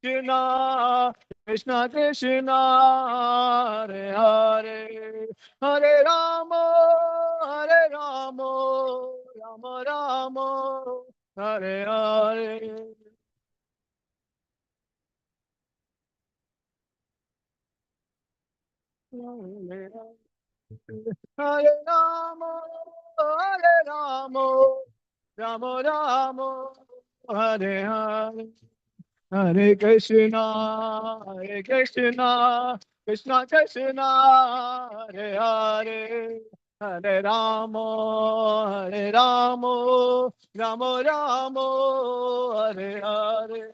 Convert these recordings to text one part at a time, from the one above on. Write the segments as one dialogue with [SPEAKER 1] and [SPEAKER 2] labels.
[SPEAKER 1] Krishna, Krishna Krishna, Hare Hare, Hare Rama, Hare Rama, Rama Rama, Hare Hare. Hare Rama, Hare Rama, Rama Rama, Hare Hare. Hare Krishna, Krishna Krishna, Hare Hare, Hare Rama, Hare Rama, Rama Rama, Hare Hare.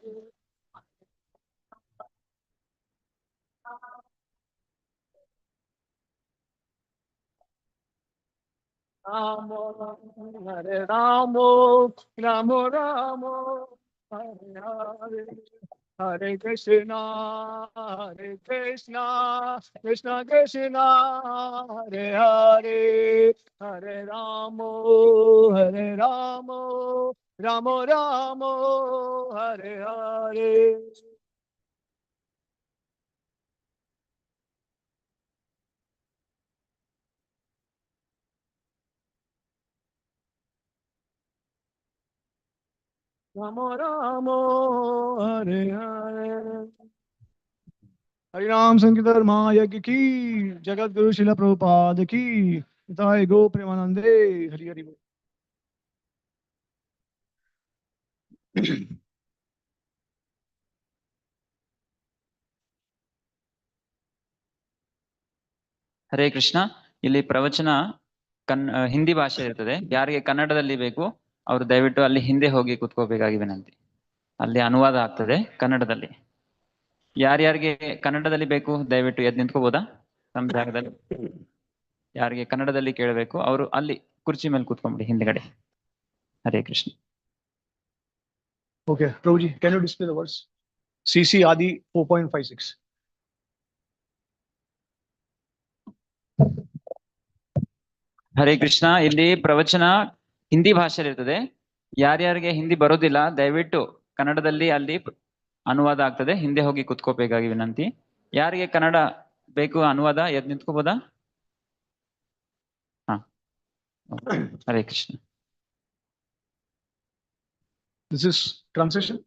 [SPEAKER 1] Ramo, Hare Ramo, Ramo Ramo, Hare Hare. Hare Krishna, Krishna Krishna, Hare Hare, Hare Ramo, Hare Ramo, Ramo Ramo, Hare Hare. Ramo Ramo, Hare Hare. हरिनाम संकीर्तन महायज्ञ की, जगत गुरु शिला प्रभुपाद की, निताय गो प्रेमानंदे, हरि हरि बोल।
[SPEAKER 2] ಹರೇ ಕೃಷ್ಣ. ಇಲ್ಲಿ ಪ್ರವಚನ ಹಿಂದಿ ಭಾಷೆ ಇರ್ತದೆ. ಯಾರಿಗೆ ಕನ್ನಡದಲ್ಲಿ ಬೇಕು ಅವರು ದಯವಿಟ್ಟು ಅಲ್ಲಿ ಹಿಂದೆ ಹೋಗಿ ಕೂತ್ಕೋಬೇಕಾಗಿ ವಿನಂತಿ. ಅಲ್ಲಿ ಅನುವಾದ ಆಗ್ತದೆ ಕನ್ನಡದಲ್ಲಿ. ಯಾರ್ಯಾರಿಗೆ ಕನ್ನಡದಲ್ಲಿ ಬೇಕು ದಯವಿಟ್ಟು ಎದ್ದು ನಿಂತ್ಕೋಬೋದಾ ನಮ್ಮ ಜಾಗದಲ್ಲಿ? ಯಾರಿಗೆ ಕನ್ನಡದಲ್ಲಿ ಕೇಳಬೇಕು ಅವರು ಅಲ್ಲಿ ಕುರ್ಚಿ ಮೇಲೆ ಕೂತ್ಕೊಂಡ್ಬಿಡಿ ಹಿಂದ್ಗಡೆ. Hare Krishna.
[SPEAKER 1] Okay, Prabhuji, can you display the words? CC Adi 4.56.
[SPEAKER 2] Hare Krishna. ಇಲ್ಲಿ ಪ್ರವಚನ ಹಿಂದಿ ಭಾಷೆಯಲ್ಲಿ ಇರ್ತದೆ. ಯಾರ್ಯಾರಿಗೆ ಹಿಂದಿ ಬರೋದಿಲ್ಲ ದಯವಿಟ್ಟು ಕನ್ನಡದಲ್ಲಿ ಅಲ್ಲಿ ಅನುವಾದ ಆಗ್ತದೆ, ಹಿಂದೆ ಹೋಗಿ ಕುತ್ಕೋಬೇಕಾಗಿ ವಿನಂತಿ. ಯಾರಿಗೆ ಕನ್ನಡ ಬೇಕು ಅನುವಾದ ಎದ್ದು ನಿಂತ್ಕೋಬೋದಾ? ಹಾ, Hare Krishna.
[SPEAKER 1] This is translation.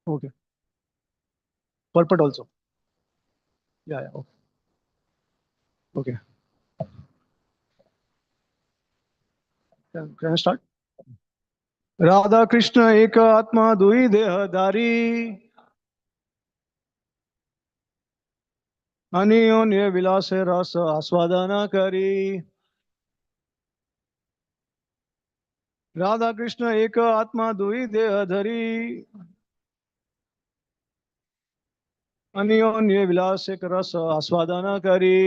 [SPEAKER 1] Okay. Purport also. Yeah, yeah. Okay. Can I start? Radha Krishna एक आत्मा दुई देहधारी, अन्योन्य विलास रस आस्वादन करी। राधा कृष्ण एक आत्मा दुई देहधारी, अन्योन्य विलास रस आस्वादन करी।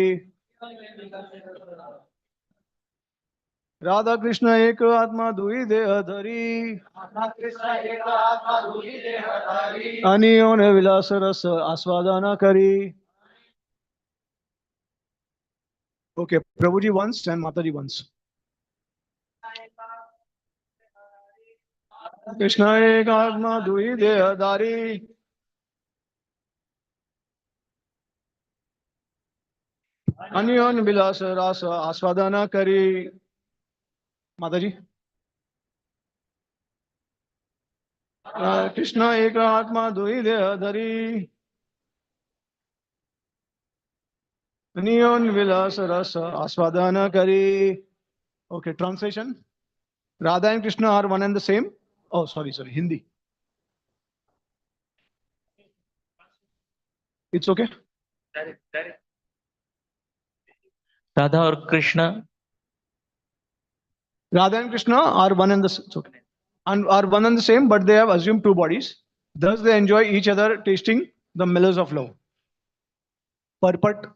[SPEAKER 1] राधा कृष्ण एक आत्मा दुई देहधारी, अन्योन्य विलास रस आस्वादन करी। Okay, Prabhuji once and Mataji once. Krishna एक आत्मा दुई देहधारी, अन्योन्य विलास रस आस्वादन करी। माताजी। कृष्ण एक आत्मा दुई देहधारी, अन्योन्य विलास रस आस्वादन करी. Okay, translation. Radha and Krishna are one and the same. Oh, sorry, Hindi. It's okay.
[SPEAKER 3] Radha और Krishna,
[SPEAKER 1] Radha and Krishna are one and the same. Okay. And are one and the same, but they have assumed two bodies. Thus, they enjoy each other, tasting the mellows of love. Purport.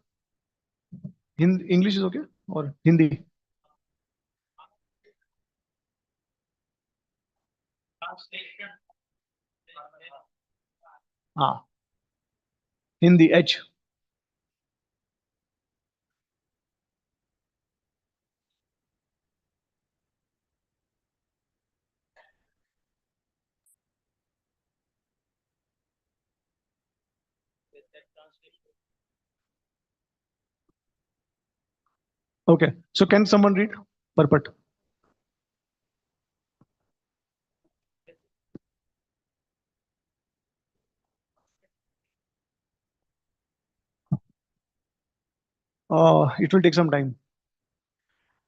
[SPEAKER 1] English is okay or Hindi? Ah, Hindi H. Okay, so can someone read purport? It will take some time.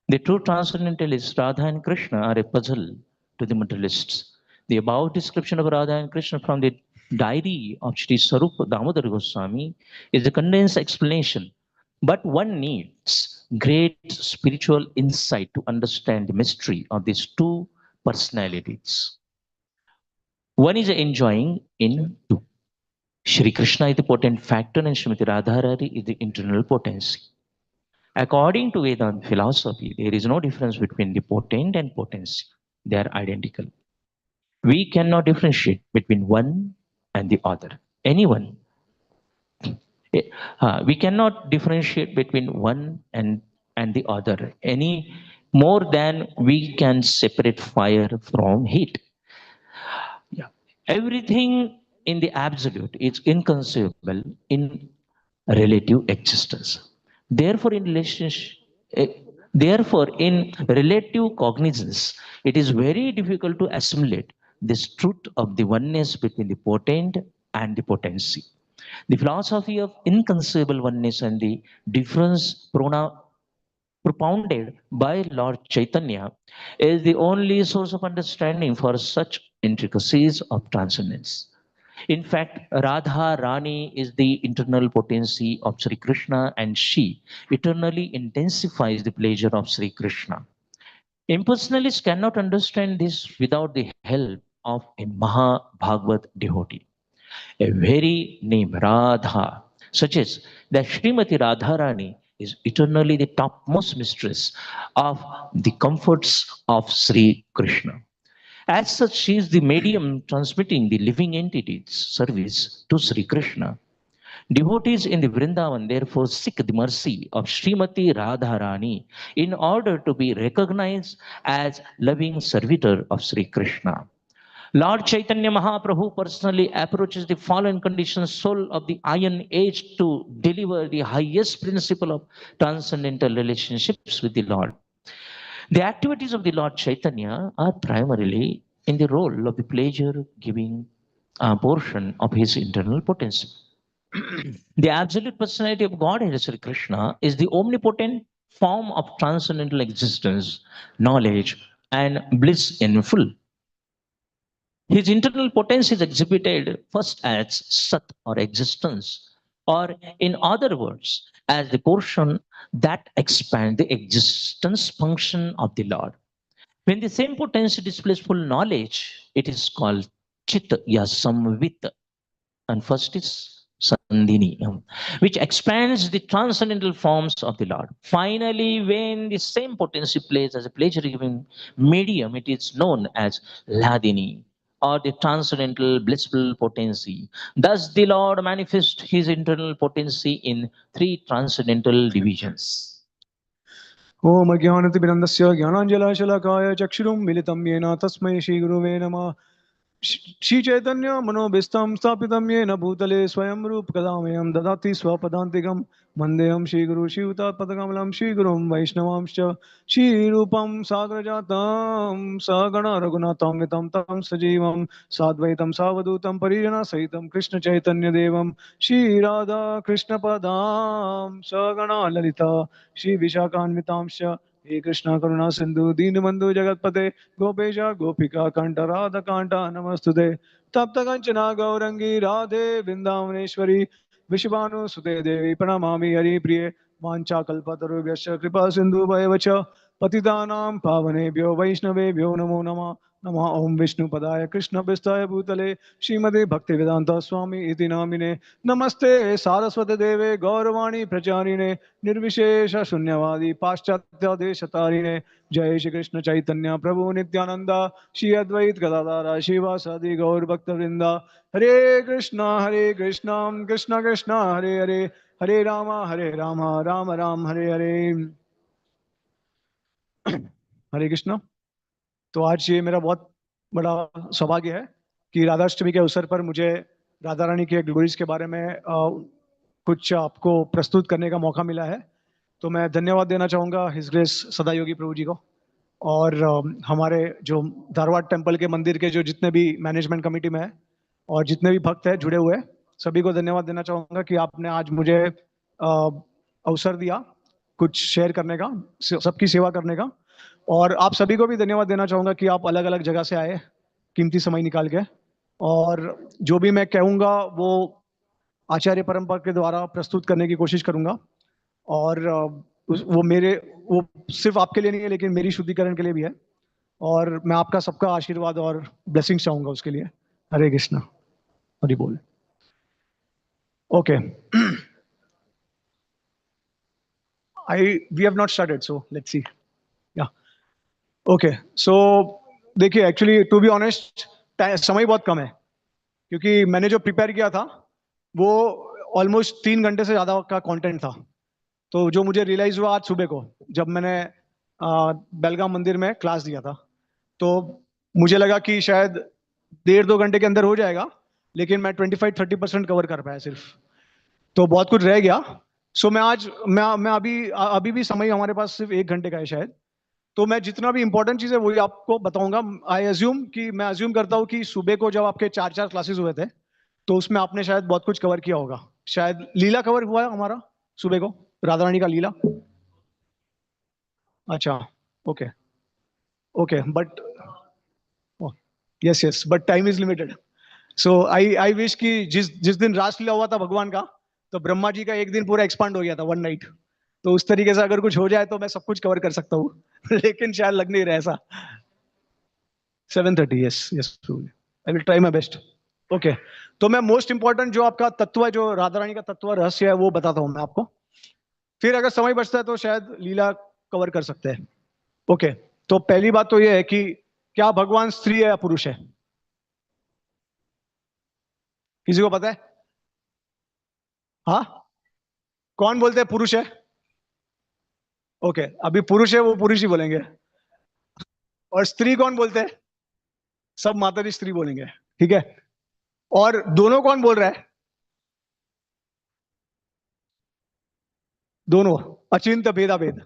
[SPEAKER 3] The true transcendentalists, Radha and Krishna, are a puzzle to the materialists. The above description of Radha and Krishna from the diary of Sri Sarupa Damodar Goswami is a condensed explanation. But one needs great spiritual insight to understand the mystery of these two personalities. One is enjoying in two. Shri Krishna is the potent factor and Srimati Radharani is the internal potency. According to Vedanta philosophy, there is no difference between the potent and potency. They are identical. We cannot differentiate between one and the other. Anyone. We cannot differentiate between one and the other any more than we can separate fire from heat. Yeah. Everything in the absolute is inconceivable in relative existence. Therefore, in relationship, therefore, in relative cognizance, it is very difficult to assimilate this truth of the oneness between the potent and the potency. The philosophy of inconceivable oneness and the difference propounded by Lord Chaitanya is the only source of understanding for such intricacies of transcendence. In fact, Radha Rani is the internal potency of Sri Krishna, and she eternally intensifies the pleasure of Sri Krishna. Impersonalists cannot understand this without the help of a Maha Bhagavad devotee. A very name Radha suggests that Srimati Radharani is eternally the topmost mistress of the comforts of Sri Krishna. As such, she is the medium transmitting the living entity's service to Sri Krishna. Devotees in the Vrindavan therefore seek the mercy of Srimati Radharani in order to be recognized as loving servitor of Sri Krishna. Lord Chaitanya Mahaprabhu personally approaches the fallen conditioned soul of the Iron Age to deliver the highest principle of transcendental relationships with the Lord. The activities of the Lord Chaitanya are primarily in the role of the pleasure-giving portion of his internal potency. The absolute personality of Godhead, Sri Krishna, is the omnipotent form of transcendental existence, knowledge, and bliss in full. His internal potency is exhibited first as Sat or existence, or in other words, as the portion that expands the existence function of the Lord. When the same potency displays full knowledge, it is called Chit ya Samvit, and first is Sandhini, which expands the transcendental forms of the Lord. Finally, when the same potency plays as a pleasure-giving medium, it is known as Ladini, or the transcendental blissful potency. Thus, the Lord manifests his internal potency in three transcendental divisions.
[SPEAKER 1] ओम अज्ञानतिमिरन्दस्य ज्ञानाञ्जलशलाकाय चक्षुरुं मिलितं येन तस्मै श्रीगुरुवे नमः श्रीचैतन्य मनोभीष्टं स्थापितं येन भूतले स्वयं रूपकदामयं ददाति स्वपदान्तिकं वन्देऽहं श्रीगुरु श्रीयुतात्पदकमलं श्रीगुरुं वैष्णवांश्च श्रीरूपं साग्रजातं सगण रघुनाथं वितं तं सजीवं साद्वैतं सावधूतं परिजनसहितं कृष्णचैतन्यदेवं श्रीराधा कृष्णपदां सगण ललिता श्रीविशाखान्वितांश्च हे कृष्णा करुणा सिंधु दीनबंधु जगतपते गोपेश गोपिका कंठ राधा कांटा नमस्तुते तप्त कंचना गौरंगी राधे वृंदावनेश्वरी विश्वानुसुते देवी प्रणमामि हरि प्रिय वाञ्छाकल्पतरुभ्यश्च कृपा सिन्धुभ्येव च पतितानां पावनेभ्यो वैष्णवेभ्यो नमो नमः। नमः ओम विष्णुपदाय कृष्णपृष्ठाय भूतले श्रीमते भक्तिवेदांत स्वामी इति नामिने। नमस्ते सारस्वती देवे गौरवाणी प्रचारिणे निर्विशेष शून्यवादी पाश्चात्य देशतारिणे। जय श्री कृष्ण चैतन्य प्रभु नित्यानंद श्री अद्वैत गदाधर शिवासादि गौर भक्तवृंदा। हरे कृष्ण कृष्ण कृष्ण हरे हरे हरे राम राम राम हरे हरे। हरे कृष्ण। तो आज ये मेरा बहुत बड़ा सौभाग्य है कि राधाष्टमी के अवसर पर मुझे राधा रानी के ग्लोरीज के बारे में कुछ आपको प्रस्तुत करने का मौका मिला है। तो मैं धन्यवाद देना चाहूँगा हिज ग्रेस सदा योगी प्रभु जी को और हमारे जो धारवाड़ टेम्पल के मंदिर के जो जितने भी मैनेजमेंट कमेटी में है और जितने भी भक्त हैं जुड़े हुए हैं, सभी को धन्यवाद देना चाहूँगा कि आपने आज मुझे अवसर दिया कुछ शेयर करने का, सबकी सेवा करने का। और आप सभी को भी धन्यवाद देना चाहूँगा कि आप अलग अलग जगह से आए कीमती समय निकाल के, और जो भी मैं कहूँगा वो आचार्य परंपरा के द्वारा प्रस्तुत करने की कोशिश करूँगा। और वो सिर्फ आपके लिए नहीं है लेकिन मेरी शुद्धिकरण के लिए भी है, और मैं आपका सबका आशीर्वाद और ब्लेसिंग्स चाहूँगा उसके लिए। हरे कृष्णा, हरि बोल। Okay, we have not started, so let's see. Yeah. Okay, so देखिए एक्चुअली टू बी ऑनेस्ट समय बहुत कम है, क्योंकि मैंने जो प्रिपेयर किया था वो ऑलमोस्ट 3 घंटे से ज्यादा का कंटेंट था। तो जो मुझे रियलाइज हुआ आज सुबह को जब मैंने बेलगाम मंदिर में क्लास दिया था, तो मुझे लगा कि शायद 1.5-2 घंटे के अंदर हो जाएगा, लेकिन मैं 25-30% कवर कर पाया सिर्फ, तो बहुत कुछ रह गया। सो मैं अभी भी समय हमारे पास सिर्फ 1 घंटे का है शायद, तो मैं जितना भी इंपॉर्टेंट चीज है वही आपको बताऊंगा। मैं अज्यूम करता हूँ कि सुबह को जब आपके 4 क्लासेस हुए थे तो उसमें आपने शायद बहुत कुछ कवर किया होगा। शायद लीला कवर हुआ है हमारा सुबह को, राधा रानी का लीला। अच्छा, okay okay, but yes but time is limited. So I wish कि जिस दिन रासलीला हुआ था भगवान का, तो ब्रह्मा जी का एक दिन पूरा एक्सपांड हो गया था, 1 नाइट। तो उस तरीके से अगर कुछ हो जाए तो मैं सब कुछ कवर कर सकता हूँ लेकिन शायद लग नहीं रहा ऐसा। 7:30, yes I will try my best. Okay, तो मैं मोस्ट इंपॉर्टेंट जो आपका तत्व है, जो राधा रानी का तत्व रहस्य है, वो बताता हूँ मैं आपको। फिर अगर समय बचता है तो शायद लीला कवर कर सकते हैं। ओके, तो पहली बात तो ये है कि क्या भगवान स्त्री है या पुरुष है? किसी को पता है? हाँ, कौन बोलते हैं पुरुष है? ओके, अभी पुरुष है वो पुरुष ही बोलेंगे, और स्त्री कौन बोलते हैं? सब माता दी स्त्री बोलेंगे, ठीक है। और दोनों कौन बोल रहा है? दोनों, अचिंत भेदा भेद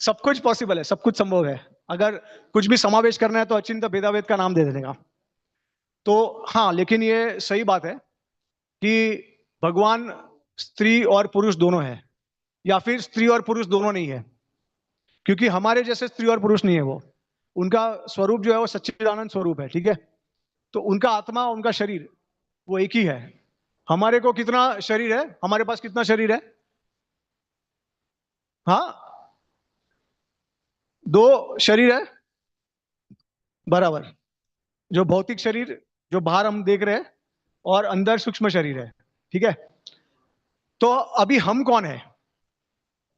[SPEAKER 1] सब कुछ पॉसिबल है, सब कुछ संभव है। अगर कुछ भी समावेश करना है तो अचिंत भेदाभेद का नाम दे देने का। तो हाँ, लेकिन ये सही बात है कि भगवान स्त्री और पुरुष दोनों है, या फिर स्त्री और पुरुष दोनों नहीं है, क्योंकि हमारे जैसे स्त्री और पुरुष नहीं है वो। उनका स्वरूप जो है वो सच्चिदानंद स्वरूप है, ठीक है। तो उनका आत्मा, उनका शरीर वो एक ही है। हमारे को कितना शरीर है? हमारे पास कितना शरीर है? हाँ, 2 शरीर है बराबर। जो भौतिक शरीर जो बाहर हम देख रहे हैं, और अंदर सूक्ष्म शरीर है, ठीक है। तो अभी हम कौन है?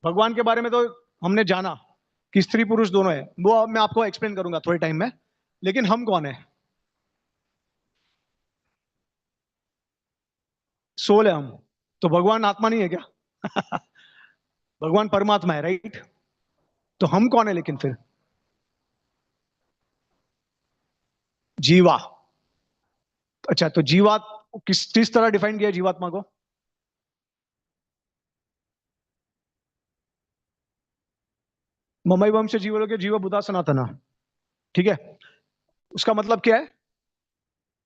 [SPEAKER 1] भगवान के बारे में तो हमने जाना कि स्त्री पुरुष दोनों है, वो मैं आपको एक्सप्लेन करूंगा थोड़े टाइम में। लेकिन हम कौन है? सोल है हम। तो भगवान आत्मा नहीं है क्या? भगवान परमात्मा है, राइट। तो हम कौन है लेकिन फिर? जीवा। अच्छा, तो जीवा किस तरह डिफाइन किया जीवात्मा को? ममई वंश जीवलोके जीव बुधा सनातना, ठीक है। उसका मतलब क्या है?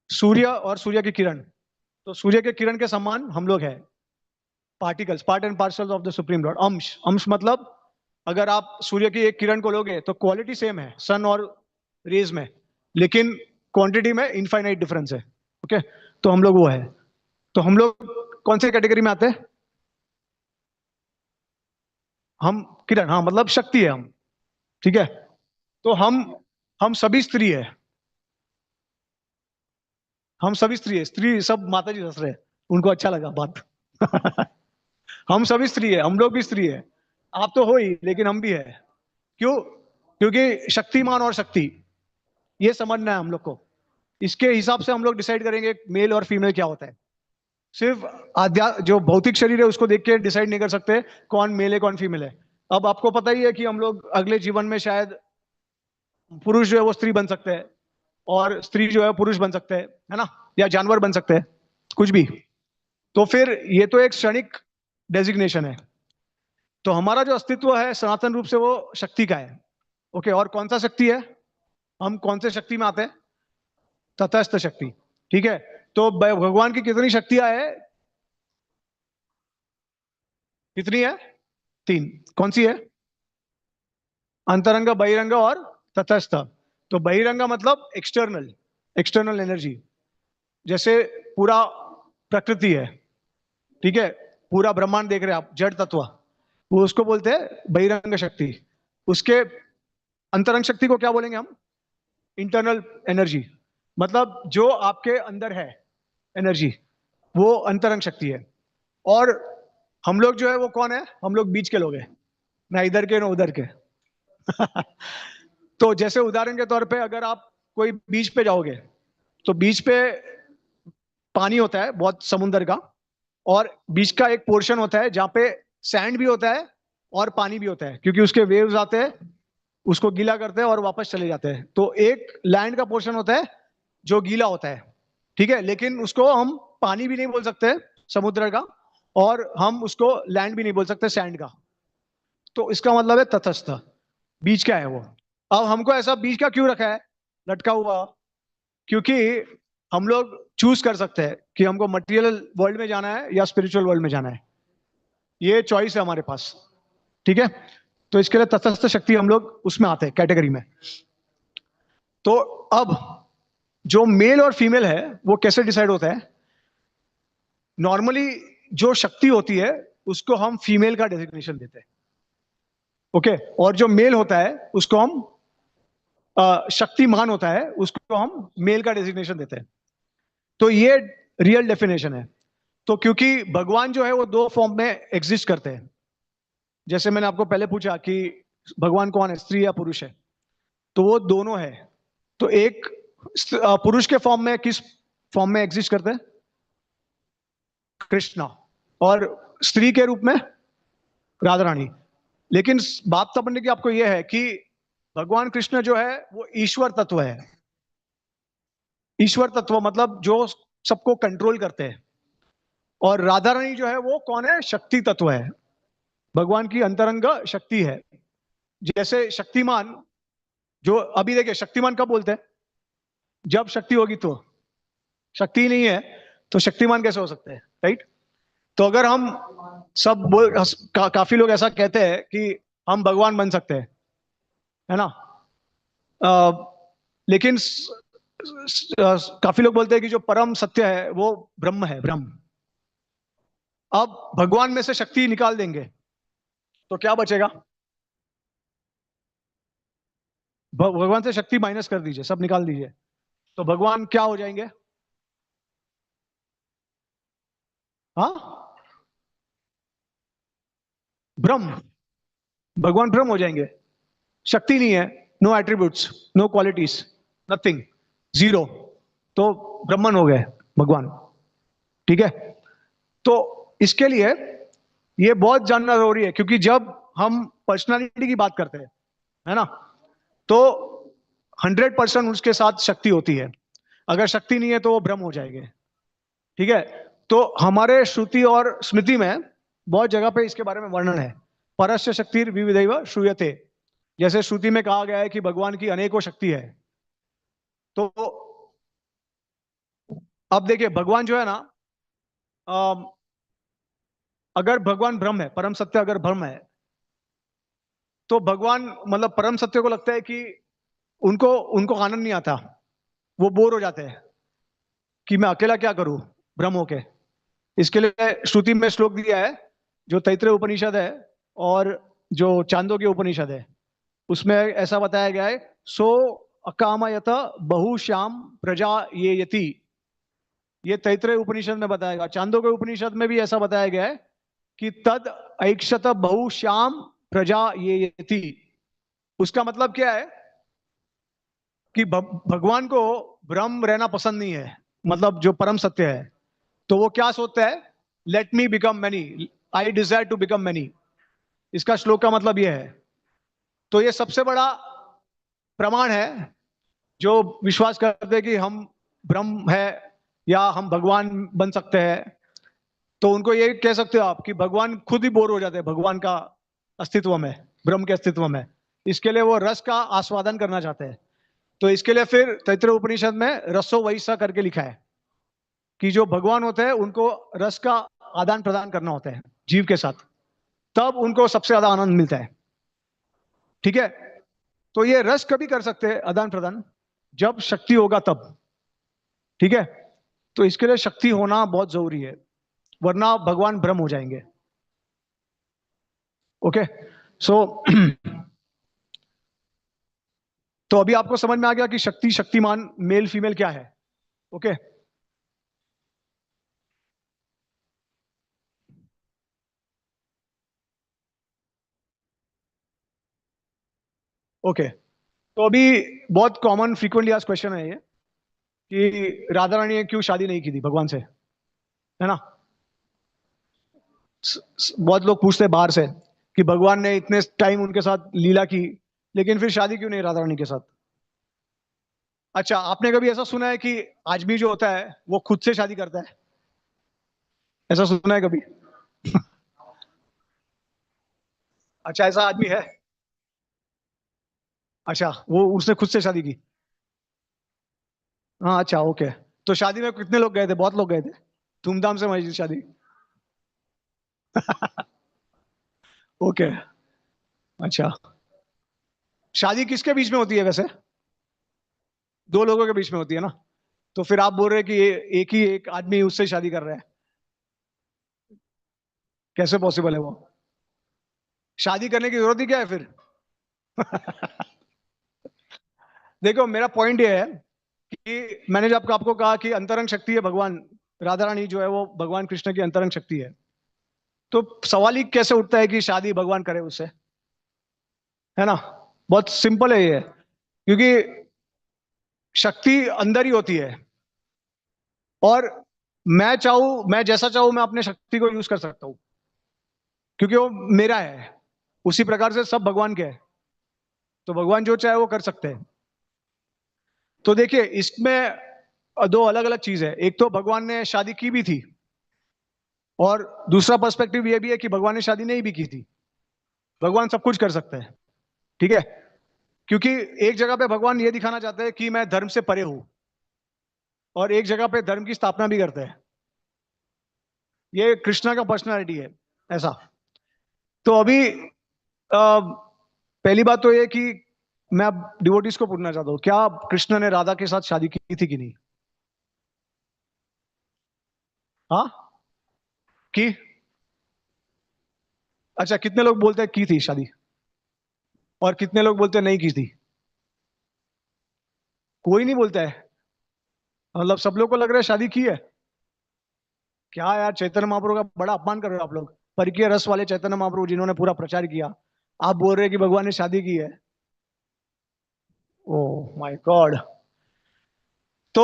[SPEAKER 1] सूर्य और सूर्य की किरण। तो सूर्य के किरण के समान हम लोग हैं, particles, part and parcels of the supreme Lord. अंश, अंश मतलब अगर आप सूर्य की एक किरण को लोगे तो क्वालिटी सेम है सन और रेज में, लेकिन क्वांटिटी में इनफाइनाइट डिफरेंस है, ओके। तो हम लोग वो है। तो हम लोग कौन से कैटेगरी में आते हैं? हम किरण, हाँ मतलब शक्ति है हम, ठीक है। तो हम सभी स्त्री है, हम सभी स्त्री है, स्त्री सब माता जी हंस रहे हैं, उनको अच्छा लगा बात। हम सभी स्त्री है, हम लोग भी स्त्री है। आप तो हो ही, लेकिन हम भी है। क्यों? क्योंकि शक्तिमान और शक्ति, ये समझना है हम लोग को। इसके हिसाब से हम लोग डिसाइड करेंगे मेल और फीमेल क्या होता है। सिर्फ जो भौतिक शरीर है उसको देख के डिसाइड नहीं कर सकते कौन मेल है कौन फीमेल है। अब आपको पता ही है कि हम लोग अगले जीवन में शायद पुरुष जो है वो स्त्री बन सकते हैं, और स्त्री जो है पुरुष बन सकते हैं, है ना, या जानवर बन सकते हैं, कुछ भी। तो फिर ये तो एक क्षणिक डेजिग्नेशन है। तो हमारा जो अस्तित्व है सनातन रूप से वो शक्ति का है। ओके, और कौन सा शक्ति है? हम कौन से शक्ति में आते हैं? तटस्थ शक्ति, ठीक है। तो भगवान की कितनी शक्तियां है? कितनी है? 3। कौन सी है? अंतरंग, बहिरंग और तटस्थ। तो बहिरंग मतलब एक्सटर्नल, एक्सटर्नल एनर्जी, जैसे पूरा प्रकृति है, ठीक है, पूरा ब्रह्मांड देख रहे हैं आप, जड़ तत्व, वो उसको बोलते हैं बहिरंग शक्ति। उसके अंतरंग शक्ति को क्या बोलेंगे हम? इंटरनल एनर्जी, मतलब जो आपके अंदर है एनर्जी, वो अंतरंग शक्ति है। और हम लोग जो है वो कौन है? हम लोग बीच के लोग हैं, ना इधर के ना उधर के। तो जैसे उदाहरण के तौर पे अगर आप कोई बीच पे जाओगे, तो बीच पे पानी होता है बहुत, समुंदर का, और बीच का एक पोर्शन होता है जहां पे सैंड भी होता है और पानी भी होता है, क्योंकि उसके वेव्स आते हैं, उसको गीला करते हैं और वापस चले जाते हैं। तो एक लैंड का पोर्शन होता है जो गीला होता है, ठीक है, लेकिन उसको हम पानी भी नहीं बोल सकते समुद्र का, और हम उसको लैंड भी नहीं बोल सकते सैंड का। तो इसका मतलब है तटस्थ, बीच का है वो। अब हमको ऐसा बीच का क्यों रखा है लटका हुआ? क्योंकि हम लोग चूज कर सकते हैं कि हमको मटेरियल वर्ल्ड में जाना है या स्पिरिचुअल वर्ल्ड में जाना है, ये चॉइस है हमारे पास, ठीक है। तो इसके लिए तटस्थ शक्ति हम लोग उसमें आते हैं कैटेगरी में। तो अब जो मेल और फीमेल है वो कैसे डिसाइड होता है? नॉर्मली जो शक्ति होती है उसको हम फीमेल का डेजिग्नेशन देते हैं, ओके। और जो मेल होता है उसको हम शक्तिमान होता है, उसको हम मेल का डेजिग्नेशन देते हैं। तो ये रियल डेफिनेशन है। तो क्योंकि भगवान जो है वो 2 फॉर्म में एग्जिस्ट करते हैं, जैसे मैंने आपको पहले पूछा कि भगवान कौन है, स्त्री या पुरुष है, तो वो दोनों है। तो एक पुरुष के फॉर्म में किस फॉर्म में एग्जिस्ट करते हैं? कृष्णा। और स्त्री के रूप में राधा रानी। लेकिन बात समझने की आपको यह है कि भगवान कृष्ण जो है वो ईश्वर तत्व है। ईश्वर तत्व मतलब जो सबको कंट्रोल करते हैं। और राधा रानी जो है वो कौन है? शक्ति तत्व है, भगवान की अंतरंग शक्ति है। जैसे शक्तिमान, जो अभी देखिए शक्तिमान कब बोलते हैं? जब शक्ति होगी। तो शक्ति नहीं है तो शक्तिमान कैसे हो सकते हैं, राइट? तो अगर हम काफी लोग ऐसा कहते हैं कि हम भगवान बन सकते हैं, है ना, लेकिन काफी लोग बोलते हैं कि जो परम सत्य है वो ब्रह्म है, ब्रह्म। अब भगवान में से शक्ति निकाल देंगे तो क्या बचेगा? भगवान से शक्ति माइनस कर दीजिए, सब निकाल दीजिए, तो भगवान क्या हो जाएंगे? हाँ, ब्रह्म। भगवान ब्रह्म हो जाएंगे। शक्ति नहीं है, no attributes, no qualities, nothing, zero. तो ब्रह्मन हो गए भगवान, ठीक है। तो इसके लिए ये बहुत जानना जरूरी है, क्योंकि जब हम पर्सनालिटी की बात करते हैं, है ना, तो 100% उसके साथ शक्ति होती है। अगर शक्ति नहीं है तो वो ब्रह्म हो जाएंगे, ठीक है। तो हमारे श्रुति और स्मृति में बहुत जगह पे इसके बारे में वर्णन है। परस्य शक्ति विविधैव श्रूयते, जैसे श्रुति में कहा गया है कि भगवान की अनेकों शक्ति है। तो अब देखिए भगवान जो है ना, अम, अगर भगवान ब्रह्म है, परम सत्य अगर ब्रह्म है, तो भगवान मतलब परम सत्य को लगता है कि उनको उनको आनंद नहीं आता, वो बोर हो जाते हैं कि मैं अकेला क्या करूं ब्रह्म होके। इसके लिए श्रुति में श्लोक दिया है जो तैत्रीय उपनिषद है, और जो चांदोग्य उपनिषद है उसमें ऐसा बताया गया है, सो अकामयत बहुश्याम प्रजा ये यति। ये तैत्रेय उपनिषद में बताया गया। चांदोग्य उपनिषद में भी ऐसा बताया गया है कि तद ऐक्षत बहुश्याम प्रजा ये यति। उसका मतलब क्या है कि भगवान को ब्रह्म रहना पसंद नहीं है, मतलब जो परम सत्य है। तो वो क्या सोचता है, let me become many, I desire to become many. इसका श्लोक का मतलब यह है। तो ये सबसे बड़ा प्रमाण है जो विश्वास करते हैं कि हम ब्रह्म है या हम भगवान बन सकते हैं। तो उनको ये कह सकते हो आप कि भगवान खुद ही बोर हो जाते हैं भगवान का अस्तित्व में, ब्रह्म के अस्तित्व में। इसके लिए वो रस का आस्वादन करना चाहते हैं। तो इसके लिए फिर तैत्रेय उपनिषद में रसो वैसा करके लिखा है कि जो भगवान होते हैं उनको रस का आदान प्रदान करना होता है जीव के साथ, तब उनको सबसे ज्यादा आनंद मिलता है। ठीक है, तो ये रस कभी कर सकते हैं आदान प्रदान जब शक्ति होगा तब। ठीक है, तो इसके लिए शक्ति होना बहुत जरूरी है, वरना भगवान ब्रह्म हो जाएंगे। ओके, सो तो अभी आपको समझ में आ गया कि शक्ति, शक्तिमान, मेल फीमेल क्या है। Okay, okay. तो अभी बहुत कॉमन फ्रीक्वेंटली आज क्वेश्चन है ये कि राधा रानी ने क्यों शादी नहीं की थी भगवान से, है ना। बहुत लोग पूछते हैं बाहर से कि भगवान ने इतने टाइम उनके साथ लीला की, लेकिन फिर शादी क्यों नहीं राधा रानी के साथ। अच्छा, आपने कभी ऐसा सुना है कि आदमी जो होता है वो खुद से शादी करता है? ऐसा सुना है कभी? अच्छा, ऐसा आदमी है? अच्छा, वो उसने खुद से शादी की। हाँ, अच्छा, ओके। तो शादी में कितने लोग गए थे? बहुत लोग गए थे, धूमधाम से हुई शादी। ओके, अच्छा। शादी किसके बीच में होती है वैसे? दो लोगों के बीच में होती है ना। तो फिर आप बोल रहे हैं कि एक ही एक आदमी उससे शादी कर रहा है, कैसे पॉसिबल है वो? शादी करने की जरूरत ही क्या है फिर? देखो, मेरा पॉइंट ये है कि मैंने जब आपको कहा कि अंतरंग शक्ति है भगवान, राधा रानी जो है वो भगवान कृष्ण की अंतरंग शक्ति है। तो सवाल ही कैसे उठता है कि शादी भगवान करे उससे, है ना। बहुत सिंपल है ये, क्योंकि शक्ति अंदर ही होती है, और मैं जैसा चाहूं मैं अपने शक्ति को यूज कर सकता हूं, क्योंकि वो मेरा है। उसी प्रकार से सब भगवान के हैं, तो भगवान जो चाहे वो कर सकते हैं। तो देखिए, इसमें दो अलग अलग चीज है। एक तो भगवान ने शादी की भी थी, और दूसरा पर्सपेक्टिव ये भी है कि भगवान ने शादी नहीं भी की थी। भगवान सब कुछ कर सकते हैं, ठीक है। क्योंकि एक जगह पे भगवान ये दिखाना चाहते हैं कि मैं धर्म से परे हूं, और एक जगह पे धर्म की स्थापना भी करते हैं। ये कृष्णा का पर्सनालिटी है ऐसा। तो अभी पहली बात तो ये कि मैं अब डिवोटीज को पूछना चाहता हूँ, क्या कृष्ण ने राधा के साथ शादी की थी कि नहीं? हाँ, की। अच्छा, कितने लोग बोलते हैं की थी शादी, और कितने लोग बोलते हैं नहीं की थी? कोई नहीं बोलता है, मतलब सब लोग को लग रहा है शादी की है। क्या यार, चैतन्य महाप्रभु का बड़ा अपमान कर रहे हो आप लोग। परकीय रस वाले चैतन्य महाप्रभु जिन्होंने पूरा प्रचार किया, आप बोल रहे हैं कि भगवान ने शादी की है। Oh my God. तो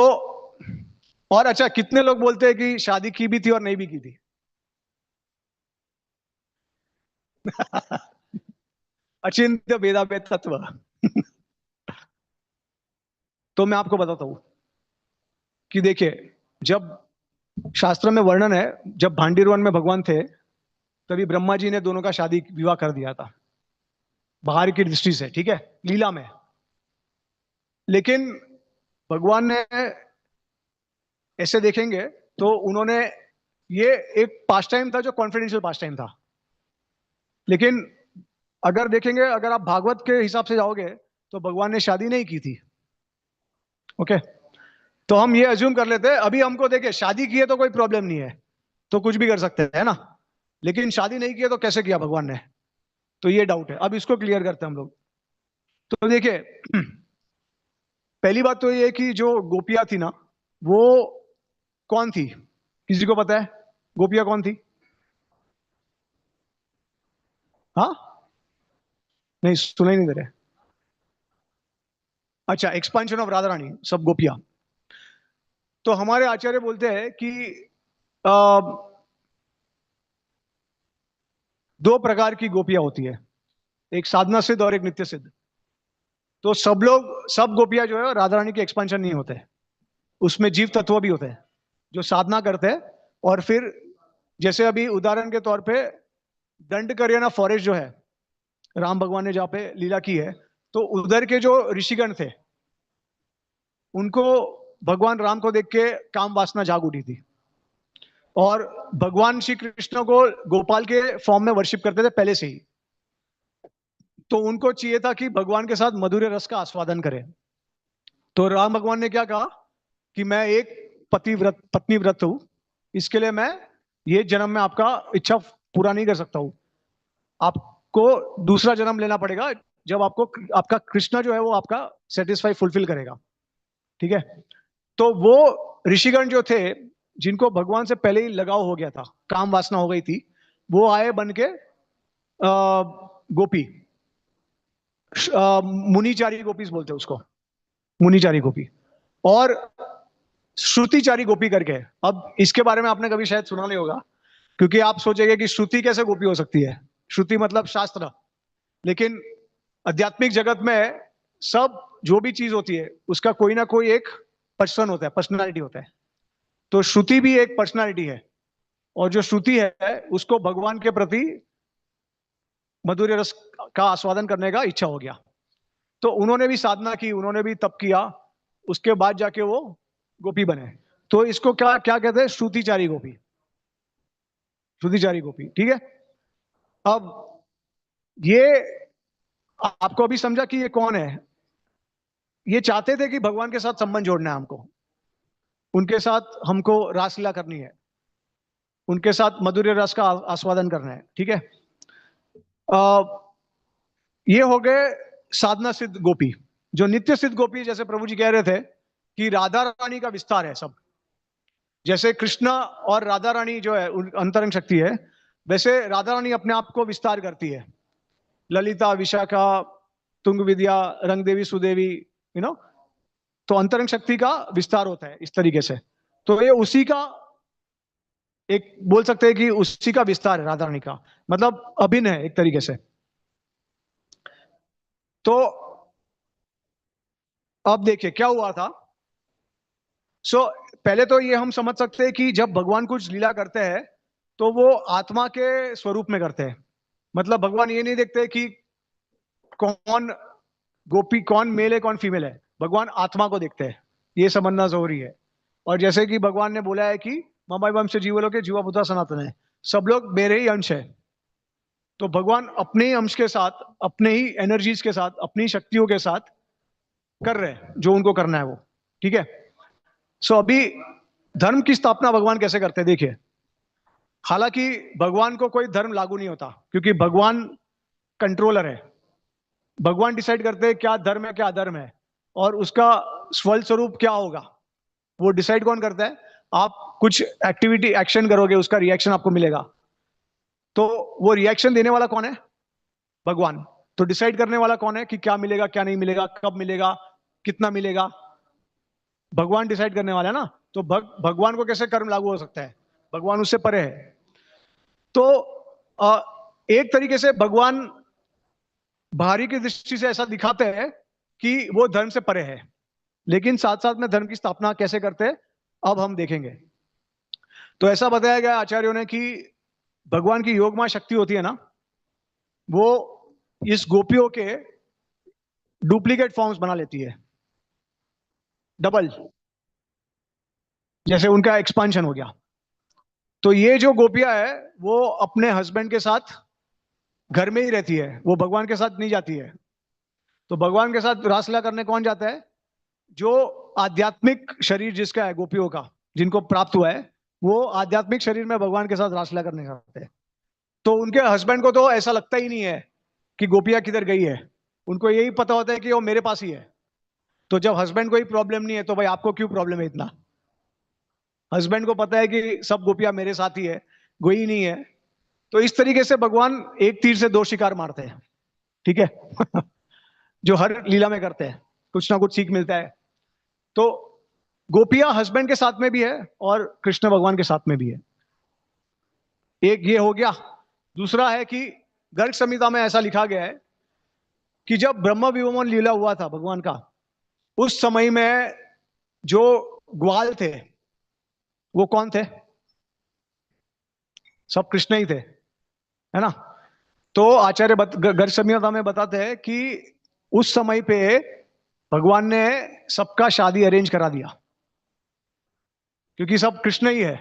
[SPEAKER 1] और अच्छा, कितने लोग बोलते हैं कि शादी की भी थी और नहीं भी की थी? अचिंत्य भेदाभेद तत्व। तो मैं आपको बताता हूं कि देखिए, जब शास्त्र में वर्णन है, जब भांडीर वन में भगवान थे, तभी ब्रह्मा जी ने दोनों का शादी विवाह कर दिया था, बाहर की दृष्टि से, ठीक है, लीला में। लेकिन भगवान ने ऐसे देखेंगे तो उन्होंने, ये एक पास टाइम था जो कॉन्फिडेंशियल पास टाइम था। लेकिन अगर देखेंगे, अगर आप भागवत के हिसाब से जाओगे तो भगवान ने शादी नहीं की थी। ओके, तो हम ये अज्यूम कर लेते हैं। अभी हमको देखिए, शादी की है तो कोई प्रॉब्लम नहीं है, तो कुछ भी कर सकते हैं, है ना। लेकिन शादी नहीं की है तो कैसे किया भगवान ने? तो ये डाउट है, अब इसको क्लियर करते हैं हम लोग। तो देखिए, पहली बात तो ये कि जो गोपियां थी ना, वो कौन थी? किसी को पता है गोपियां कौन थी? हाँ, नहीं सुनाई नहीं दे रहे। अच्छा, एक्सपांशन ऑफ राधा रानी, सब गोपियां। तो हमारे आचार्य बोलते हैं कि आ, दो प्रकार की गोपियां होती है, एक साधना सिद्ध और एक नित्य सिद्ध। तो सब गोपियां जो है राधा रानी के एक्सपांशन नहीं होते, उसमें जीव तत्व भी होते हैं जो साधना करते हैं। और फिर जैसे अभी उदाहरण के तौर पे दंडकारण्य फॉरेस्ट जो है, राम भगवान ने जहाँ पे लीला की है, तो उधर के जो ऋषिगण थे, उनको भगवान राम को देख के काम वासना जाग उठी थी, और भगवान श्री कृष्ण को गोपाल के फॉर्म में वर्शिप करते थे पहले से ही। तो उनको चाहिए था कि भगवान के साथ मधुर रस का आस्वादन करें। तो राम भगवान ने क्या कहा कि मैं एक पत्नी व्रत हूं, इसके लिए मैं ये जन्म में आपका इच्छा पूरा नहीं कर सकता हूं, आपको दूसरा जन्म लेना पड़ेगा, जब आपको आपका कृष्णा जो है वो आपका सेटिस्फाई फुलफिल करेगा। ठीक है? तो वो ऋषिगण जो थे, जिनको भगवान से पहले ही लगाव हो गया था, काम वासना हो गई थी, वो आए बन के गोपी, मुनिचारी गोपीस बोलते हैं उसको, मुनिचारी गोपी, और श्रुतिचारी गोपी करके। अब इसके बारे में आपने कभी शायद सुना नहीं होगा, क्योंकि आप सोचेंगे कि श्रुति कैसे गोपी हो सकती है, श्रुति मतलब शास्त्र। लेकिन आध्यात्मिक जगत में सब जो भी चीज होती है उसका कोई ना कोई एक पर्सन होता है, पर्सनालिटी होता है। तो श्रुति भी एक पर्सनालिटी है, और जो श्रुति है उसको भगवान के प्रति मधुर रस का आस्वादन करने का इच्छा हो गया। तो उन्होंने भी साधना की, उन्होंने भी तप किया, उसके बाद जाके वो गोपी बने। तो इसको क्या क्या कहते हैं? श्रुतिचारी गोपी, श्रुतिचारी गोपी। ठीक है? अब ये आपको अभी समझा कि ये कौन है। ये चाहते थे कि भगवान के साथ संबंध जोड़ना है हमको, उनके साथ हमको रासलीला करनी है, उनके साथ मधुर रस का आस्वादन करना है। ठीक है? ये हो गए साधना सिद्ध गोपी। जो नित्य सिद्ध गोपी, जैसे प्रभु जी कह रहे थे कि राधा रानी का विस्तार है सब, जैसे कृष्णा और राधा रानी जो है अंतरंग शक्ति है, वैसे राधा रानी अपने आप को विस्तार करती है। ललिता, विशाखा, तुंग विद्या, रंग देवी, सुदेवी, तो अंतरंग शक्ति का विस्तार होता है इस तरीके से। तो ये उसी का एक बोल सकते हैं कि उसी का विस्तार है राधा रानी का, मतलब अभिन्न है एक तरीके से। तो अब देखिए क्या हुआ था। पहले तो ये हम समझ सकते हैं कि जब भगवान कुछ लीला करते हैं तो वो आत्मा के स्वरूप में करते हैं। मतलब भगवान ये नहीं देखते कि कौन गोपी, कौन मेल है कौन फीमेल है, भगवान आत्मा को देखते हैं, ये समझना जरूरी है। और जैसे कि भगवान ने बोला है कि ममाई वंश जीवलों के जीवा पुत्र सनातन है, सब लोग मेरे ही अंश है। तो भगवान अपने ही अंश के साथ, अपने ही एनर्जीज के साथ, अपनी शक्तियों के साथ कर रहे हैं जो उनको करना है वो। ठीक है? अभी धर्म की स्थापना भगवान कैसे करते हैं देखिए। हालांकि भगवान को कोई धर्म लागू नहीं होता, क्योंकि भगवान कंट्रोलर है। भगवान डिसाइड करते हैं क्या धर्म है क्या अधर्म है, और उसका फल स्वरूप क्या होगा वो डिसाइड कौन करता है? आप कुछ एक्टिविटी, एक्शन करोगे, उसका रिएक्शन आपको मिलेगा। तो वो रिएक्शन देने वाला कौन है? भगवान। तो डिसाइड करने वाला कौन है कि क्या मिलेगा क्या नहीं मिलेगा, कब मिलेगा, कितना मिलेगा? भगवान डिसाइड करने वाला है ना। तो भगवान को कैसे कर्म लागू हो सकता है? भगवान उससे परे है। तो एक तरीके से भगवान बाहरी की दृष्टि से ऐसा दिखाते हैं कि वो धर्म से परे है, लेकिन साथ साथ में धर्म की स्थापना कैसे करते हैं अब हम देखेंगे। तो ऐसा बताया गया आचार्यों ने कि भगवान की योगमाया शक्ति होती है ना, वो इस गोपियों के डुप्लीकेट फॉर्म्स बना लेती है, डबल, जैसे उनका एक्सपांशन हो गया। तो ये जो गोपियां है वो अपने हस्बैंड के साथ घर में ही रहती है, वो भगवान के साथ नहीं जाती है। तो भगवान के साथ रासलीला करने कौन जाता है? जो आध्यात्मिक शरीर जिसका है, गोपियों का जिनको प्राप्त हुआ है, वो आध्यात्मिक शरीर में भगवान के साथ रासलीला करने जाते हैं। तो उनके हस्बैंड को तो ऐसा लगता ही नहीं है कि गोपियां किधर गई है, उनको यही पता होता है कि वो मेरे पास ही है। तो जब हस्बैंड को ही प्रॉब्लम नहीं है तो भाई आपको क्यों प्रॉब्लम है इतना? हस्बैंड को पता है कि सब गोपियां मेरे साथ ही है, कोई नहीं है। तो इस तरीके से भगवान एक तीर से दो शिकार मारते हैं, ठीक है। जो हर लीला में करते हैं, कुछ ना कुछ सीख मिलता है। तो गोपियां हस्बैंड के साथ में भी है और कृष्ण भगवान के साथ में भी है। एक ये हो गया। दूसरा है कि गर्ग संहिता में ऐसा लिखा गया है कि जब ब्रह्म विवमन लीला हुआ था भगवान का, उस समय में जो ग्वाल थे वो कौन थे? सब कृष्ण ही थे, है ना। तो आचार्य गर्ग संहिता में बताते हैं कि उस समय पे भगवान ने सबका शादी अरेंज करा दिया, क्योंकि सब कृष्ण ही है।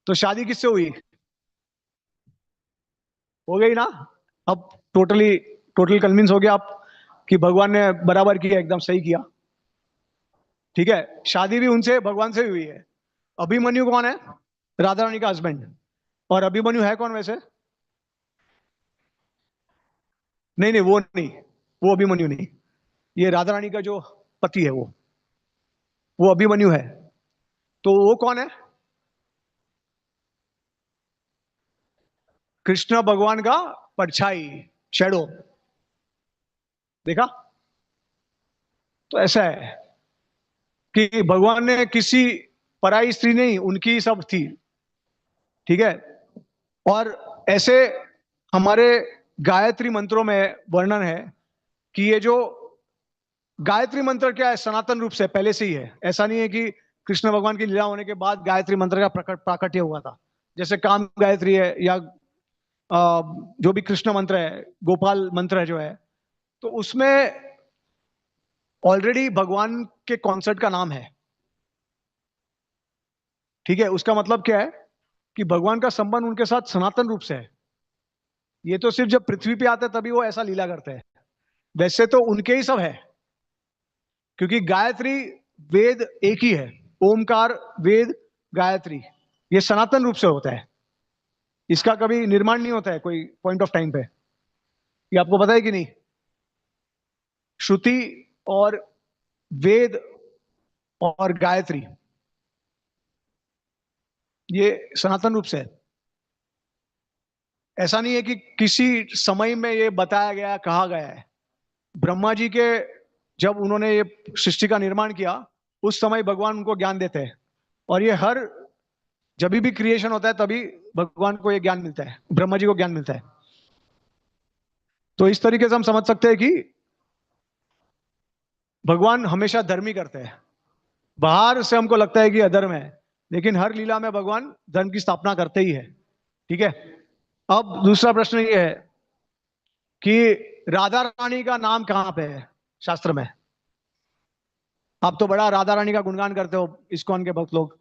[SPEAKER 1] तो शादी किससे हुई? हो गई ना। अब टोटल कन्विंस हो गया आप कि भगवान ने बराबर किया, एकदम सही किया, ठीक है। शादी भी उनसे, भगवान से हुई है। अभिमन्यु कौन है? राधा रानी का हस्बैंड। और अभिमन्यु है कौन वैसे? नहीं नहीं, वो नहीं, वो अभिमन्यु नहीं। ये राधा रानी का जो पति है वो अभिमन्यु है। तो वो कौन है? कृष्ण भगवान का परछाई, शैडो। देखा? तो ऐसा है कि भगवान ने किसी पराई स्त्री नहीं, उनकी सब थी, ठीक है। और ऐसे हमारे गायत्री मंत्रों में वर्णन है कि ये जो गायत्री मंत्र क्या है, सनातन रूप से पहले से ही है। ऐसा नहीं है कि कृष्ण भगवान की लीला होने के बाद गायत्री मंत्र का प्राकट्य हुआ था। जैसे काम गायत्री है, या जो भी कृष्ण मंत्र है, गोपाल मंत्र है जो है, तो उसमें ऑलरेडी भगवान के कॉन्सेप्ट का नाम है, ठीक है। उसका मतलब क्या है कि भगवान का संबंध उनके साथ सनातन रूप से है। ये तो सिर्फ जब पृथ्वी पे आते हैं तभी वो ऐसा लीला करते हैं, वैसे तो उनके ही सब है। क्योंकि गायत्री वेद एक ही है, ओमकार वेद गायत्री, ये सनातन रूप से होता है। इसका कभी निर्माण नहीं होता है कोई पॉइंट ऑफ टाइम पे। ये आपको पता है कि नहीं? श्रुति और वेद और गायत्री ये सनातन रूप से है। ऐसा नहीं है कि किसी समय में ये बताया गया, कहा गया है। ब्रह्मा जी के जब उन्होंने ये सृष्टि का निर्माण किया, उस समय भगवान उनको ज्ञान देते हैं। और ये हर जब भी क्रिएशन होता है तभी भगवान को ये ज्ञान मिलता है, ब्रह्मा जी को ज्ञान मिलता है। तो इस तरीके से हम समझ सकते हैं कि भगवान हमेशा धर्म ही करते हैं। बाहर से हमको लगता है कि अधर्म है, लेकिन हर लीला में भगवान धर्म की स्थापना करते ही है, ठीक है। अब दूसरा प्रश्न ये है कि राधा रानी का नाम कहां पे है शास्त्र में? आप तो बड़ा राधा रानी का गुणगान करते हो, इस्कॉन के भक्त लोग।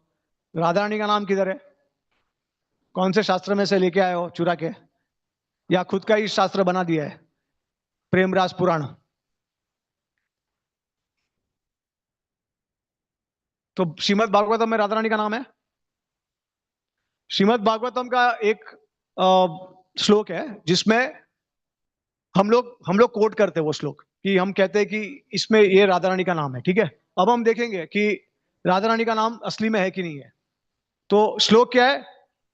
[SPEAKER 1] राधा रानी का नाम किधर है? कौन से शास्त्र में से लेके आए हो चुरा के, या खुद का ही शास्त्र बना दिया है, प्रेमरास पुराण? तो श्रीमद् भागवतम में राधा रानी का नाम है। श्रीमद् भागवतम का एक श्लोक है जिसमें हम लोग कोट करते हैं वो श्लोक, कि हम कहते हैं कि इसमें ये राधा रानी का नाम है, ठीक है। अब हम देखेंगे कि राधा रानी का नाम असली में है कि नहीं है। तो श्लोक क्या है?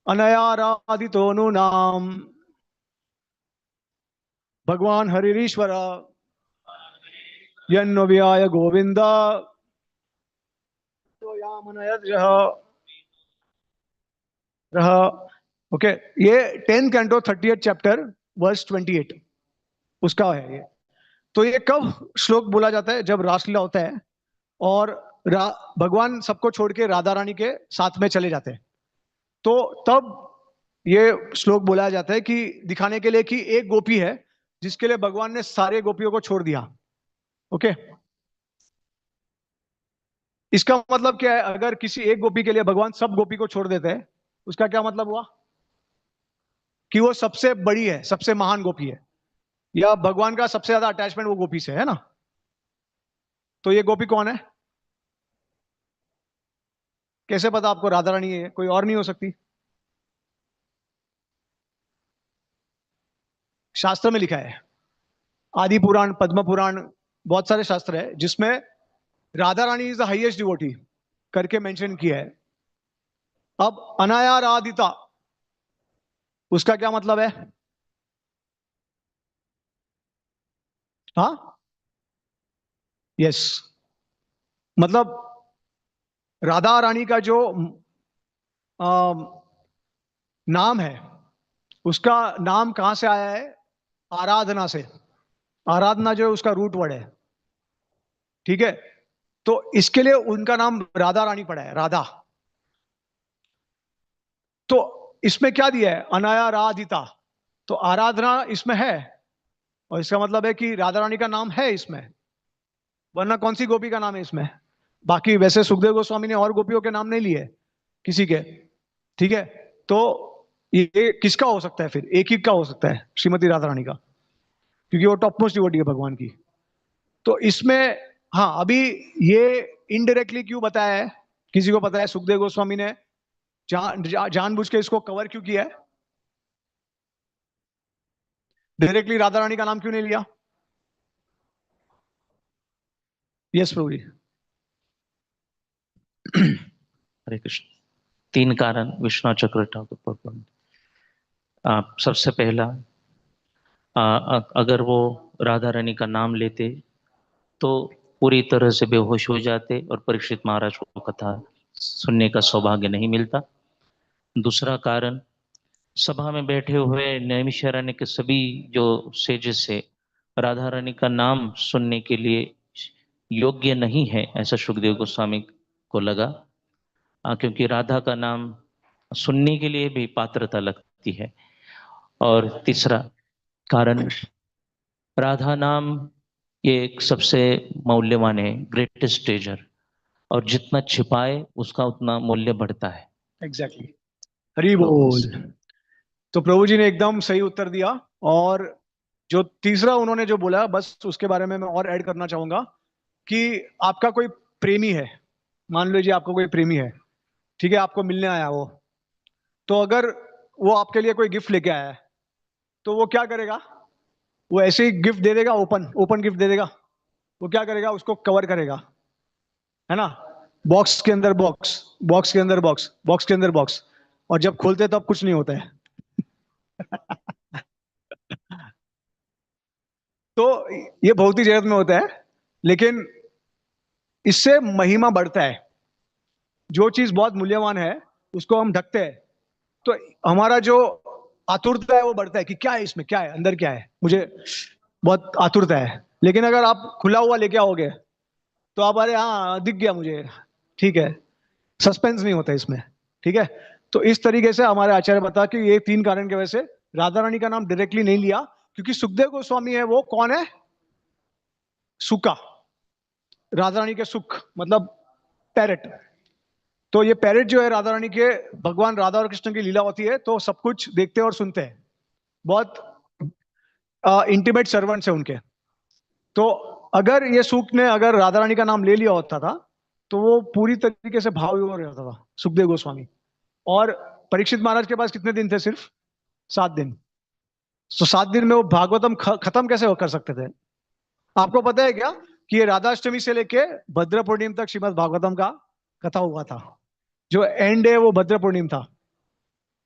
[SPEAKER 1] अनया राधितो नु नाम भगवान हरिरीश्वर यन्नो व्याय गोविंद तो यामनयत रह। ओके, ये 10th canto 30th chapter verse 28 उसका है ये। तो ये कब श्लोक बोला जाता है? जब रासलीला होता है और भगवान सबको छोड़ के राधा रानी के साथ में चले जाते हैं, तो तब ये श्लोक बोला जाता है कि दिखाने के लिए कि एक गोपी है जिसके लिए भगवान ने सारे गोपियों को छोड़ दिया। ओके, इसका मतलब क्या है? अगर किसी एक गोपी के लिए भगवान सब गोपी को छोड़ देते हैं, उसका क्या मतलब हुआ? कि वो सबसे बड़ी है, सबसे महान गोपी है, या भगवान का सबसे ज्यादा अटैचमेंट वो गोपी से है ना। तो ये गोपी कौन है? कैसे पता आपको राधा रानी है? कोई और नहीं हो सकती। शास्त्र में लिखा है, आदि पुराण, पद्म पुराण, बहुत सारे शास्त्र है जिसमें Radha Rani is the highest devotee करके मेंशन किया है। अब अनायाराधिता, उसका क्या मतलब है? हाँ, यस, मतलब राधा रानी का जो नाम है, उसका नाम कहां से आया है? आराधना से। आराधना जो है उसका रूट वर्ड है, ठीक है? तो इसके लिए उनका नाम राधा रानी पड़ा है, राधा। तो इसमें क्या दिया है? अनायाराधिता, तो आराधना इसमें है, और इसका मतलब है कि राधा रानी का नाम है इसमें, वरना कौन सी गोपी का नाम है इसमें? बाकी वैसे सुखदेव गोस्वामी ने और गोपियों के नाम नहीं लिए किसी के, ठीक है? तो ये किसका हो सकता है फिर? एक ही का हो सकता है, श्रीमती राधा रानी का, क्योंकि वो टॉप मोस्ट डिवोटी है भगवान की। तो इसमें हाँ, अभी ये इनडायरेक्टली क्यों बताया है, किसी को पता है? सुखदेव गोस्वामी ने जानबूझ के इसको कवर क्यों किया है? डायरेक्टली राधा रानी का नाम क्यों नहीं लिया? यस प्रभु जी।
[SPEAKER 3] हरे कृष्ण। 3 कारण विश्वनाथ चक्र ठाकुर प्रभु। सबसे पहला, अगर वो राधा रानी का नाम लेते तो पूरी तरह से बेहोश हो जाते और परीक्षित महाराज को कथा सुनने का सौभाग्य नहीं मिलता। दूसरा कारण, सभा में बैठे हुए नैमिषारण्य के सभी जो सेजेस से राधा रानी का नाम सुनने के लिए योग्य नहीं है, ऐसा सुखदेव गोस्वामी को लगा, क्योंकि राधा का नाम सुनने के लिए भी पात्रता लगती है। और तीसरा कारण, राधा नाम ये एक सबसे मूल्यवान है, ग्रेटेस्ट ट्रेजर, और जितना छिपाए उसका उतना मूल्य बढ़ता है।
[SPEAKER 1] एग्जैक्टली, हरि बोल। तो प्रभु जी ने एकदम सही उत्तर दिया। और जो तीसरा उन्होंने जो बोला, बस उसके बारे में मैं और ऐड करना चाहूंगा कि आपका कोई प्रेमी है, मान लीजिए आपको कोई प्रेमी है, ठीक है, आपको मिलने आया वो, तो अगर वो आपके लिए कोई गिफ्ट लेके आया है, तो वो क्या करेगा? वो ऐसे ही गिफ्ट दे देगा, ओपन ओपन गिफ्ट दे देगा? वो क्या करेगा? उसको कवर करेगा, है ना? बॉक्स के अंदर बॉक्स, बॉक्स के अंदर बॉक्स, बॉक्स के अंदर बॉक्स, और जब खोलते तब कुछ नहीं होता है। तो ये भौतिक जगत में होता है, लेकिन इससे महिमा बढ़ता है। जो चीज बहुत मूल्यवान है उसको हम ढकते हैं, तो हमारा जो आतुरता है वो बढ़ता है कि क्या है इसमें, क्या है अंदर, क्या है, मुझे बहुत आतुरता है। लेकिन अगर आप खुला हुआ लेके आओगे तो आप, अरे हाँ दिख गया मुझे, ठीक है, सस्पेंस नहीं होता इसमें, ठीक है? तो इस तरीके से हमारे आचार्य बता कि ये 3 कारण की वजह से राधा रानी का नाम डायरेक्टली नहीं लिया, क्योंकि सुखदेव गोस्वामी है वो कौन है? सुका, राधा रानी के सुख मतलब पैरेट। तो ये पैरेट जो है राधा रानी के, भगवान राधा और कृष्ण की लीला होती है तो सब कुछ देखते और सुनते हैं, बहुत इंटीमेट सर्वेंट्स है उनके। तो अगर ये सुख ने अगर राधा रानी का नाम ले लिया होता था तो वो पूरी तरीके से भाव विभोर रहता था सुखदेव गोस्वामी। और परीक्षित महाराज के पास कितने दिन थे? सिर्फ 7 दिन। तो 7 दिन में वो भागवतम खत्म कैसे कर सकते थे? आपको पता है क्या कि ये राधाष्टमी से लेके भद्र पूर्णिम तक श्रीमद भागवतम का कथा हुआ था? जो एंड है वो भद्र पूर्णिम था।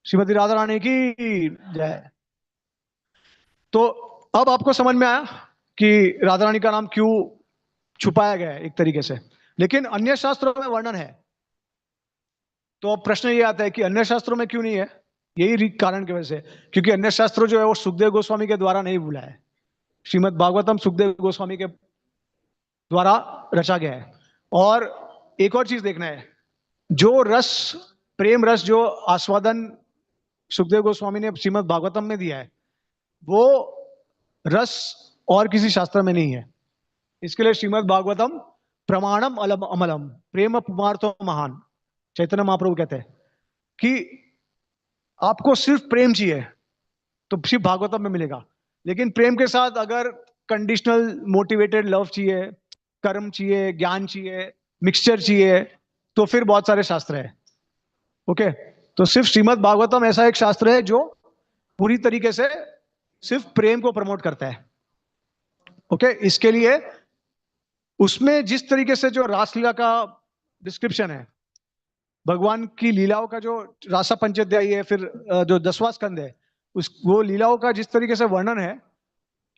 [SPEAKER 1] श्रीमती राधा रानी की जय। तो अब आपको समझ में आया कि राधा रानी का नाम क्यों छुपाया गया है एक तरीके से, लेकिन अन्य शास्त्रों में वर्णन है। तो अब प्रश्न ये आता है कि अन्य शास्त्रों में क्यों नहीं है? यही कारण की वजह से, क्योंकि अन्य शास्त्र जो है वो सुखदेव गोस्वामी के द्वारा नहीं बोला है। श्रीमद भागवतम सुखदेव गोस्वामी के द्वारा रचा गया है। और एक और चीज देखना है, जो रस, प्रेम रस जो आस्वादन सुखदेव गोस्वामी ने श्रीमद भागवतम में दिया है, वो रस और किसी शास्त्र में नहीं है। इसके लिए श्रीमद भागवतम प्रमाणम अलम अमलम प्रेम पुमार्थो महान, चैतन्य महाप्रभु कहते हैं कि आपको सिर्फ प्रेम चाहिए तो सिर्फ भागवतम में मिलेगा। लेकिन प्रेम के साथ अगर कंडीशनल मोटिवेटेड लव चाहिए, कर्म चाहिए, ज्ञान चाहिए, मिक्सचर चाहिए, तो फिर बहुत सारे शास्त्र है। ओके, तो सिर्फ श्रीमद भागवतम ऐसा एक शास्त्र है जो पूरी तरीके से सिर्फ प्रेम को प्रमोट करता है। ओके, इसके लिए उसमें जिस तरीके से जो रासलीला का डिस्क्रिप्शन है, भगवान की लीलाओं का जो रासा पंचअध्यायी है, फिर जो 10वां स्कंद है, उस वो लीलाओं का जिस तरीके से वर्णन है,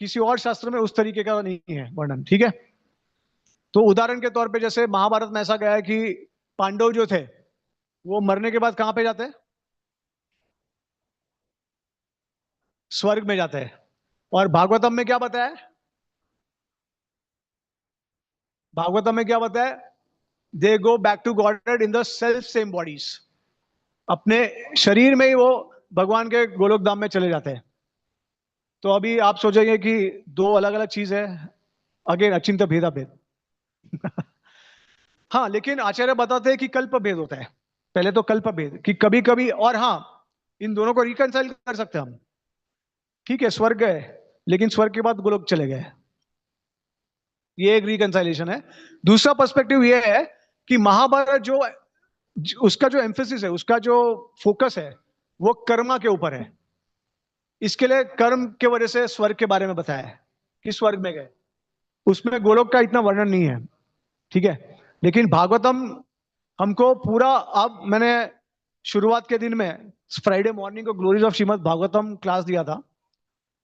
[SPEAKER 1] किसी और शास्त्र में उस तरीके का नहीं है वर्णन। ठीक है, तो उदाहरण के तौर पे जैसे महाभारत में ऐसा गया है कि पांडव जो थे वो मरने के बाद कहां पे जाते हैं? स्वर्ग में जाते हैं। और भागवतम में क्या बताया है? भागवतम में क्या बताया है? They go back to godhead in the self same bodies. अपने शरीर में ही वो भगवान के गोलोक धाम में चले जाते हैं। तो अभी आप सोचेंगे कि दो अलग अलग चीज है, अगेन अचिंत भेदा भेद। हाँ, लेकिन आचार्य बताते हैं कि कल्प भेद होता है। पहले तो कल्प भेद कि कभी कभी, और हाँ, इन दोनों को रिकंसाइल कर सकते हैं हम। ठीक है, स्वर्ग गए, लेकिन स्वर्ग के बाद गोलोक चले गए, ये एक रिकंसाइलेशन है। दूसरा पर्सपेक्टिव ये है कि महाभारत जो उसका जो एम्फेसिस है, उसका जो फोकस है, वो कर्मा के ऊपर है। इसके लिए कर्म के वजह से स्वर्ग के बारे में बताया है कि स्वर्ग में गए, उसमें गोलोक का इतना वर्णन नहीं है। ठीक है, लेकिन भागवतम हमको पूरा, अब मैंने शुरुआत के दिन में फ्राइडे मॉर्निंग को glories of Srimad Bhagavatam class दिया था,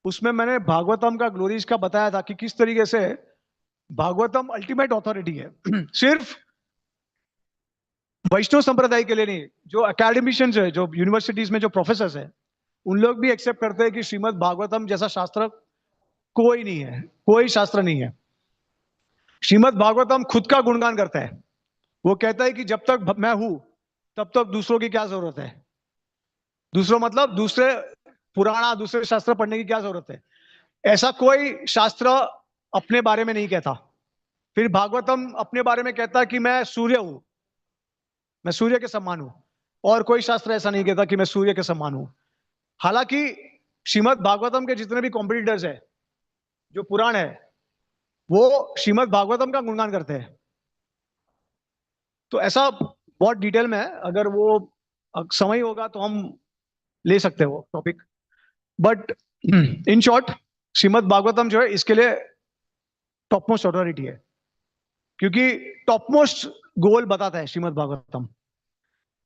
[SPEAKER 1] उसमें मैंने भागवतम का ग्लोरीज का बताया था कि किस तरीके से भागवतम अल्टीमेट ऑथोरिटी है। सिर्फ वैष्णव संप्रदाय के लिए नहीं, जो एकेडमिशियंस है, जो यूनिवर्सिटीज में जो प्रोफेसर है, उन लोग भी एक्सेप्ट करते हैं कि श्रीमद् भागवतम जैसा शास्त्र कोई नहीं है, कोई शास्त्र नहीं है। श्रीमद् भागवतम खुद का गुणगान करता है। वो कहता है कि जब तक मैं हूं तब तक दूसरों की क्या जरूरत है। दूसरों मतलब दूसरे पुराना, दूसरे शास्त्र पढ़ने की क्या जरूरत है। ऐसा कोई शास्त्र अपने बारे में नहीं कहता। फिर भागवतम अपने बारे में कहता है कि मैं सूर्य हूं, मैं सूर्य के समान हूं, और कोई शास्त्र ऐसा नहीं कहता कि मैं सूर्य के समान हूं। हालांकि श्रीमद् भागवतम के जितने भी कॉम्पिटिटर्स है, जो पुराण है, वो श्रीमद् भागवतम का गुणगान करते हैं। तो ऐसा बहुत डिटेल में है, अगर वो समय होगा तो हम ले सकते हैं वो topic. But in short, Shrimad Bhagavatam जो है इसके लिए टॉप मोस्ट अथॉरिटी है, क्योंकि टॉप मोस्ट गोल बताता है श्रीमद् भागवतम।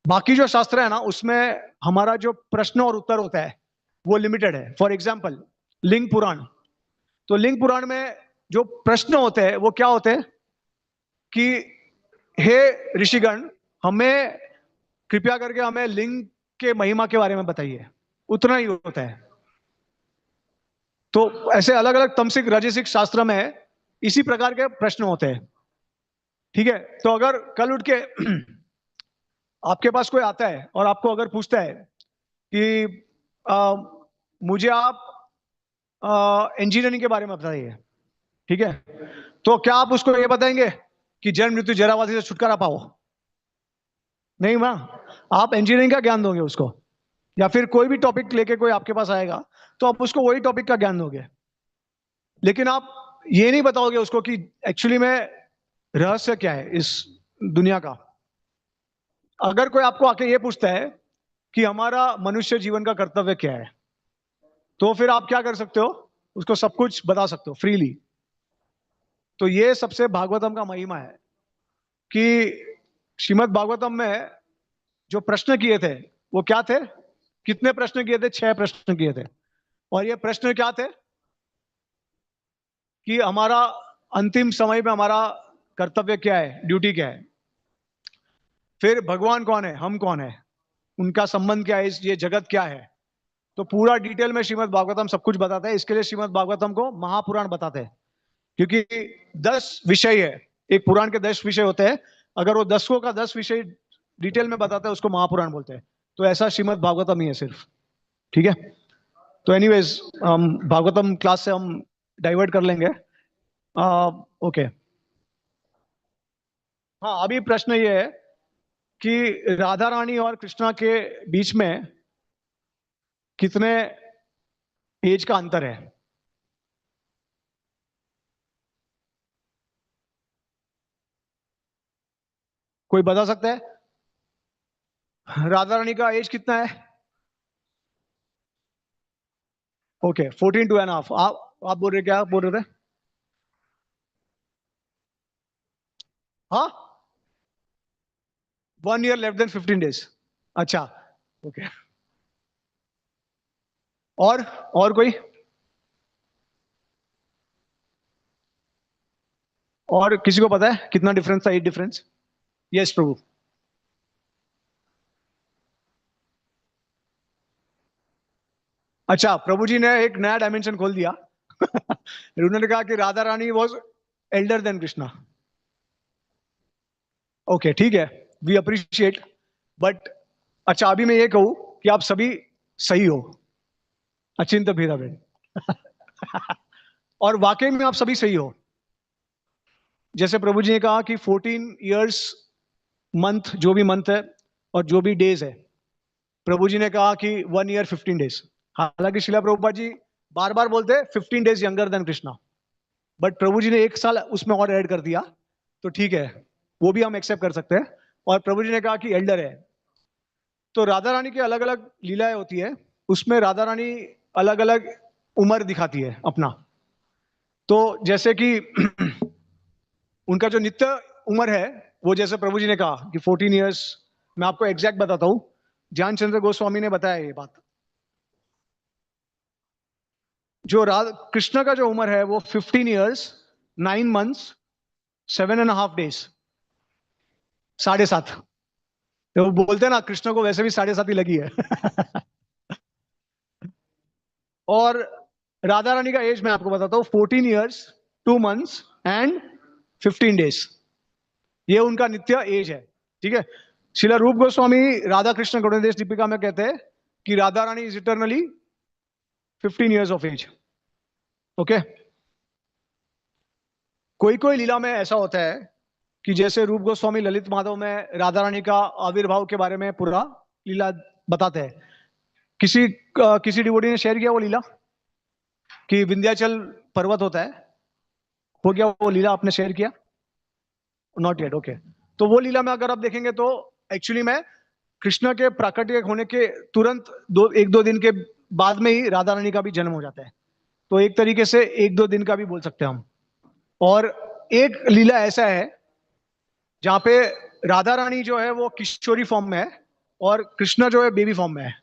[SPEAKER 1] बाकी जो शास्त्र है ना, उसमें हमारा जो प्रश्न और उत्तर होता है वो लिमिटेड है। फॉर एग्जाम्पल लिंग पुराण, तो लिंग पुराण में जो प्रश्न होते हैं वो क्या होते हैं कि हे ऋषिगण, हमें कृपया करके हमें लिंग के महिमा के बारे में बताइए, उतना ही होता है। तो ऐसे अलग अलग तमसिक राजसिक शास्त्र में इसी प्रकार के प्रश्न होते हैं। ठीक है, तो अगर कल उठ के आपके पास कोई आता है और आपको अगर पूछता है कि मुझे आप इंजीनियरिंग के बारे में बताइए, ठीक है, तो क्या आप उसको ये बताएंगे कि जन्म मृत्यु जरावासी से छुटकारा पाओ? नहीं ना, आप इंजीनियरिंग का ज्ञान दोगे उसको। या फिर कोई भी टॉपिक लेके कोई आपके पास आएगा तो आप उसको वही टॉपिक का ज्ञान दोगे, लेकिन आप ये नहीं बताओगे उसको कि एक्चुअली में रहस्य क्या है इस दुनिया का। अगर कोई आपको आके ये पूछता है कि हमारा मनुष्य जीवन का कर्तव्य क्या है, तो फिर आप क्या कर सकते हो, उसको सब कुछ बता सकते हो फ्रीली। तो ये सबसे भागवतम का महिमा है कि श्रीमद् भागवतम में जो प्रश्न किए थे वो क्या थे? कितने प्रश्न किए थे? 6 प्रश्न किए थे। और ये प्रश्न क्या थे कि हमारा अंतिम समय में हमारा कर्तव्य क्या है, ड्यूटी क्या है, फिर भगवान कौन है, हम कौन है, उनका संबंध क्या है, ये जगत क्या है। तो पूरा डिटेल में श्रीमद् भागवतम सब कुछ बताता है। इसके लिए श्रीमद् भागवतम को महापुराण बताते हैं, क्योंकि 10 विषय है। एक पुराण के 10 विषय होते हैं, अगर वो 10 का 10 विषय डिटेल में बताता है उसको महापुराण बोलते हैं। तो ऐसा श्रीमद् भागवतम ही है सिर्फ। ठीक है, तो एनीवेज हम भागवतम क्लास से हम डाइवर्ट कर लेंगे। ओके, हाँ, अभी प्रश्न ये है कि राधा रानी और कृष्णा के बीच में कितने एज का अंतर है? कोई बता सकता है? राधा रानी का एज कितना है? ओके 14.5 आप बोल रहे, क्या बोल रहे थे? हाँ, 1 year लेस देन 15 days। अच्छा, ओके। और कोई? और किसी को पता है कितना डिफरेंस था, एज डिफरेंस? यस प्रभु। अच्छा, प्रभु जी ने एक नया डायमेंशन खोल दिया। उन्होंने कहा कि Radha Rani was elder than Krishna. Okay, ठीक है, वी अप्रिशिएट। बट अच्छा, अभी मैं ये कहूं कि आप सभी सही हो, अचिंत भेदाभेद। और वाकई में आप सभी सही हो। जैसे प्रभु जी ने कहा कि 14 इयर्स मंथ, जो भी मंथ है और जो भी डेज है, प्रभु जी ने कहा कि 1 year 15 days। हालांकि शिला प्रभुपाद जी बार बार बोलते हैं 15 days younger than Krishna, but Prabhu ji ने 1 साल उसमें और ऐड कर दिया, तो ठीक है, वो भी हम एक्सेप्ट कर सकते हैं। और प्रभु जी ने कहा कि एल्डर है। तो राधा रानी की अलग अलग लीलाएं होती है, उसमें राधा रानी अलग अलग उम्र दिखाती है अपना। तो जैसे कि उनका जो नित्य उम्र है, वो जैसे प्रभु जी ने कहा कि 14 इयर्स, मैं आपको एग्जैक्ट बताता हूं, ज्ञान चंद्र गोस्वामी ने बताया ये बात। जो राधा कृष्ण का जो उम्र है वो 15 इयर्स 9 months 7.5 days, 7.5। तो वो बोलते हैं ना, कृष्ण को वैसे भी 7.5 ही लगी है। और राधा रानी का एज मैं आपको बताता हूँ, 14 इयर्स 2 months एंड 15 days। ये उनका नित्य एज है, ठीक है। श्रील रूप गोस्वामी राधा कृष्ण गौड़देश दीपिका में कहते हैं कि Radha Rani is eternally 15 years of age. Okay. कोई कोई लीला में ऐसा होता है कि जैसे रूप गोस्वामी ललित माधव में राधा रानी का आविर्भाव के बारे में पूरा लीला बताते हैं। किसी डिवोटी ने शेयर किया वो लीला कि विंध्याचल पर्वत होता है, हो गया वो लीला आपने शेयर किया? Not yet, okay. तो वो लीला में अगर आप देखेंगे तो एक्चुअली में कृष्ण के प्राकट्य होने के तुरंत 1-2 दिन के बाद में ही राधा रानी का भी जन्म हो जाता है। तो एक तरीके से 1-2 दिन का भी बोल सकते हैं हम। और एक लीला ऐसा है जहां पे राधा रानी जो है वो किशोरी फॉर्म में है और कृष्ण जो है बेबी फॉर्म में है।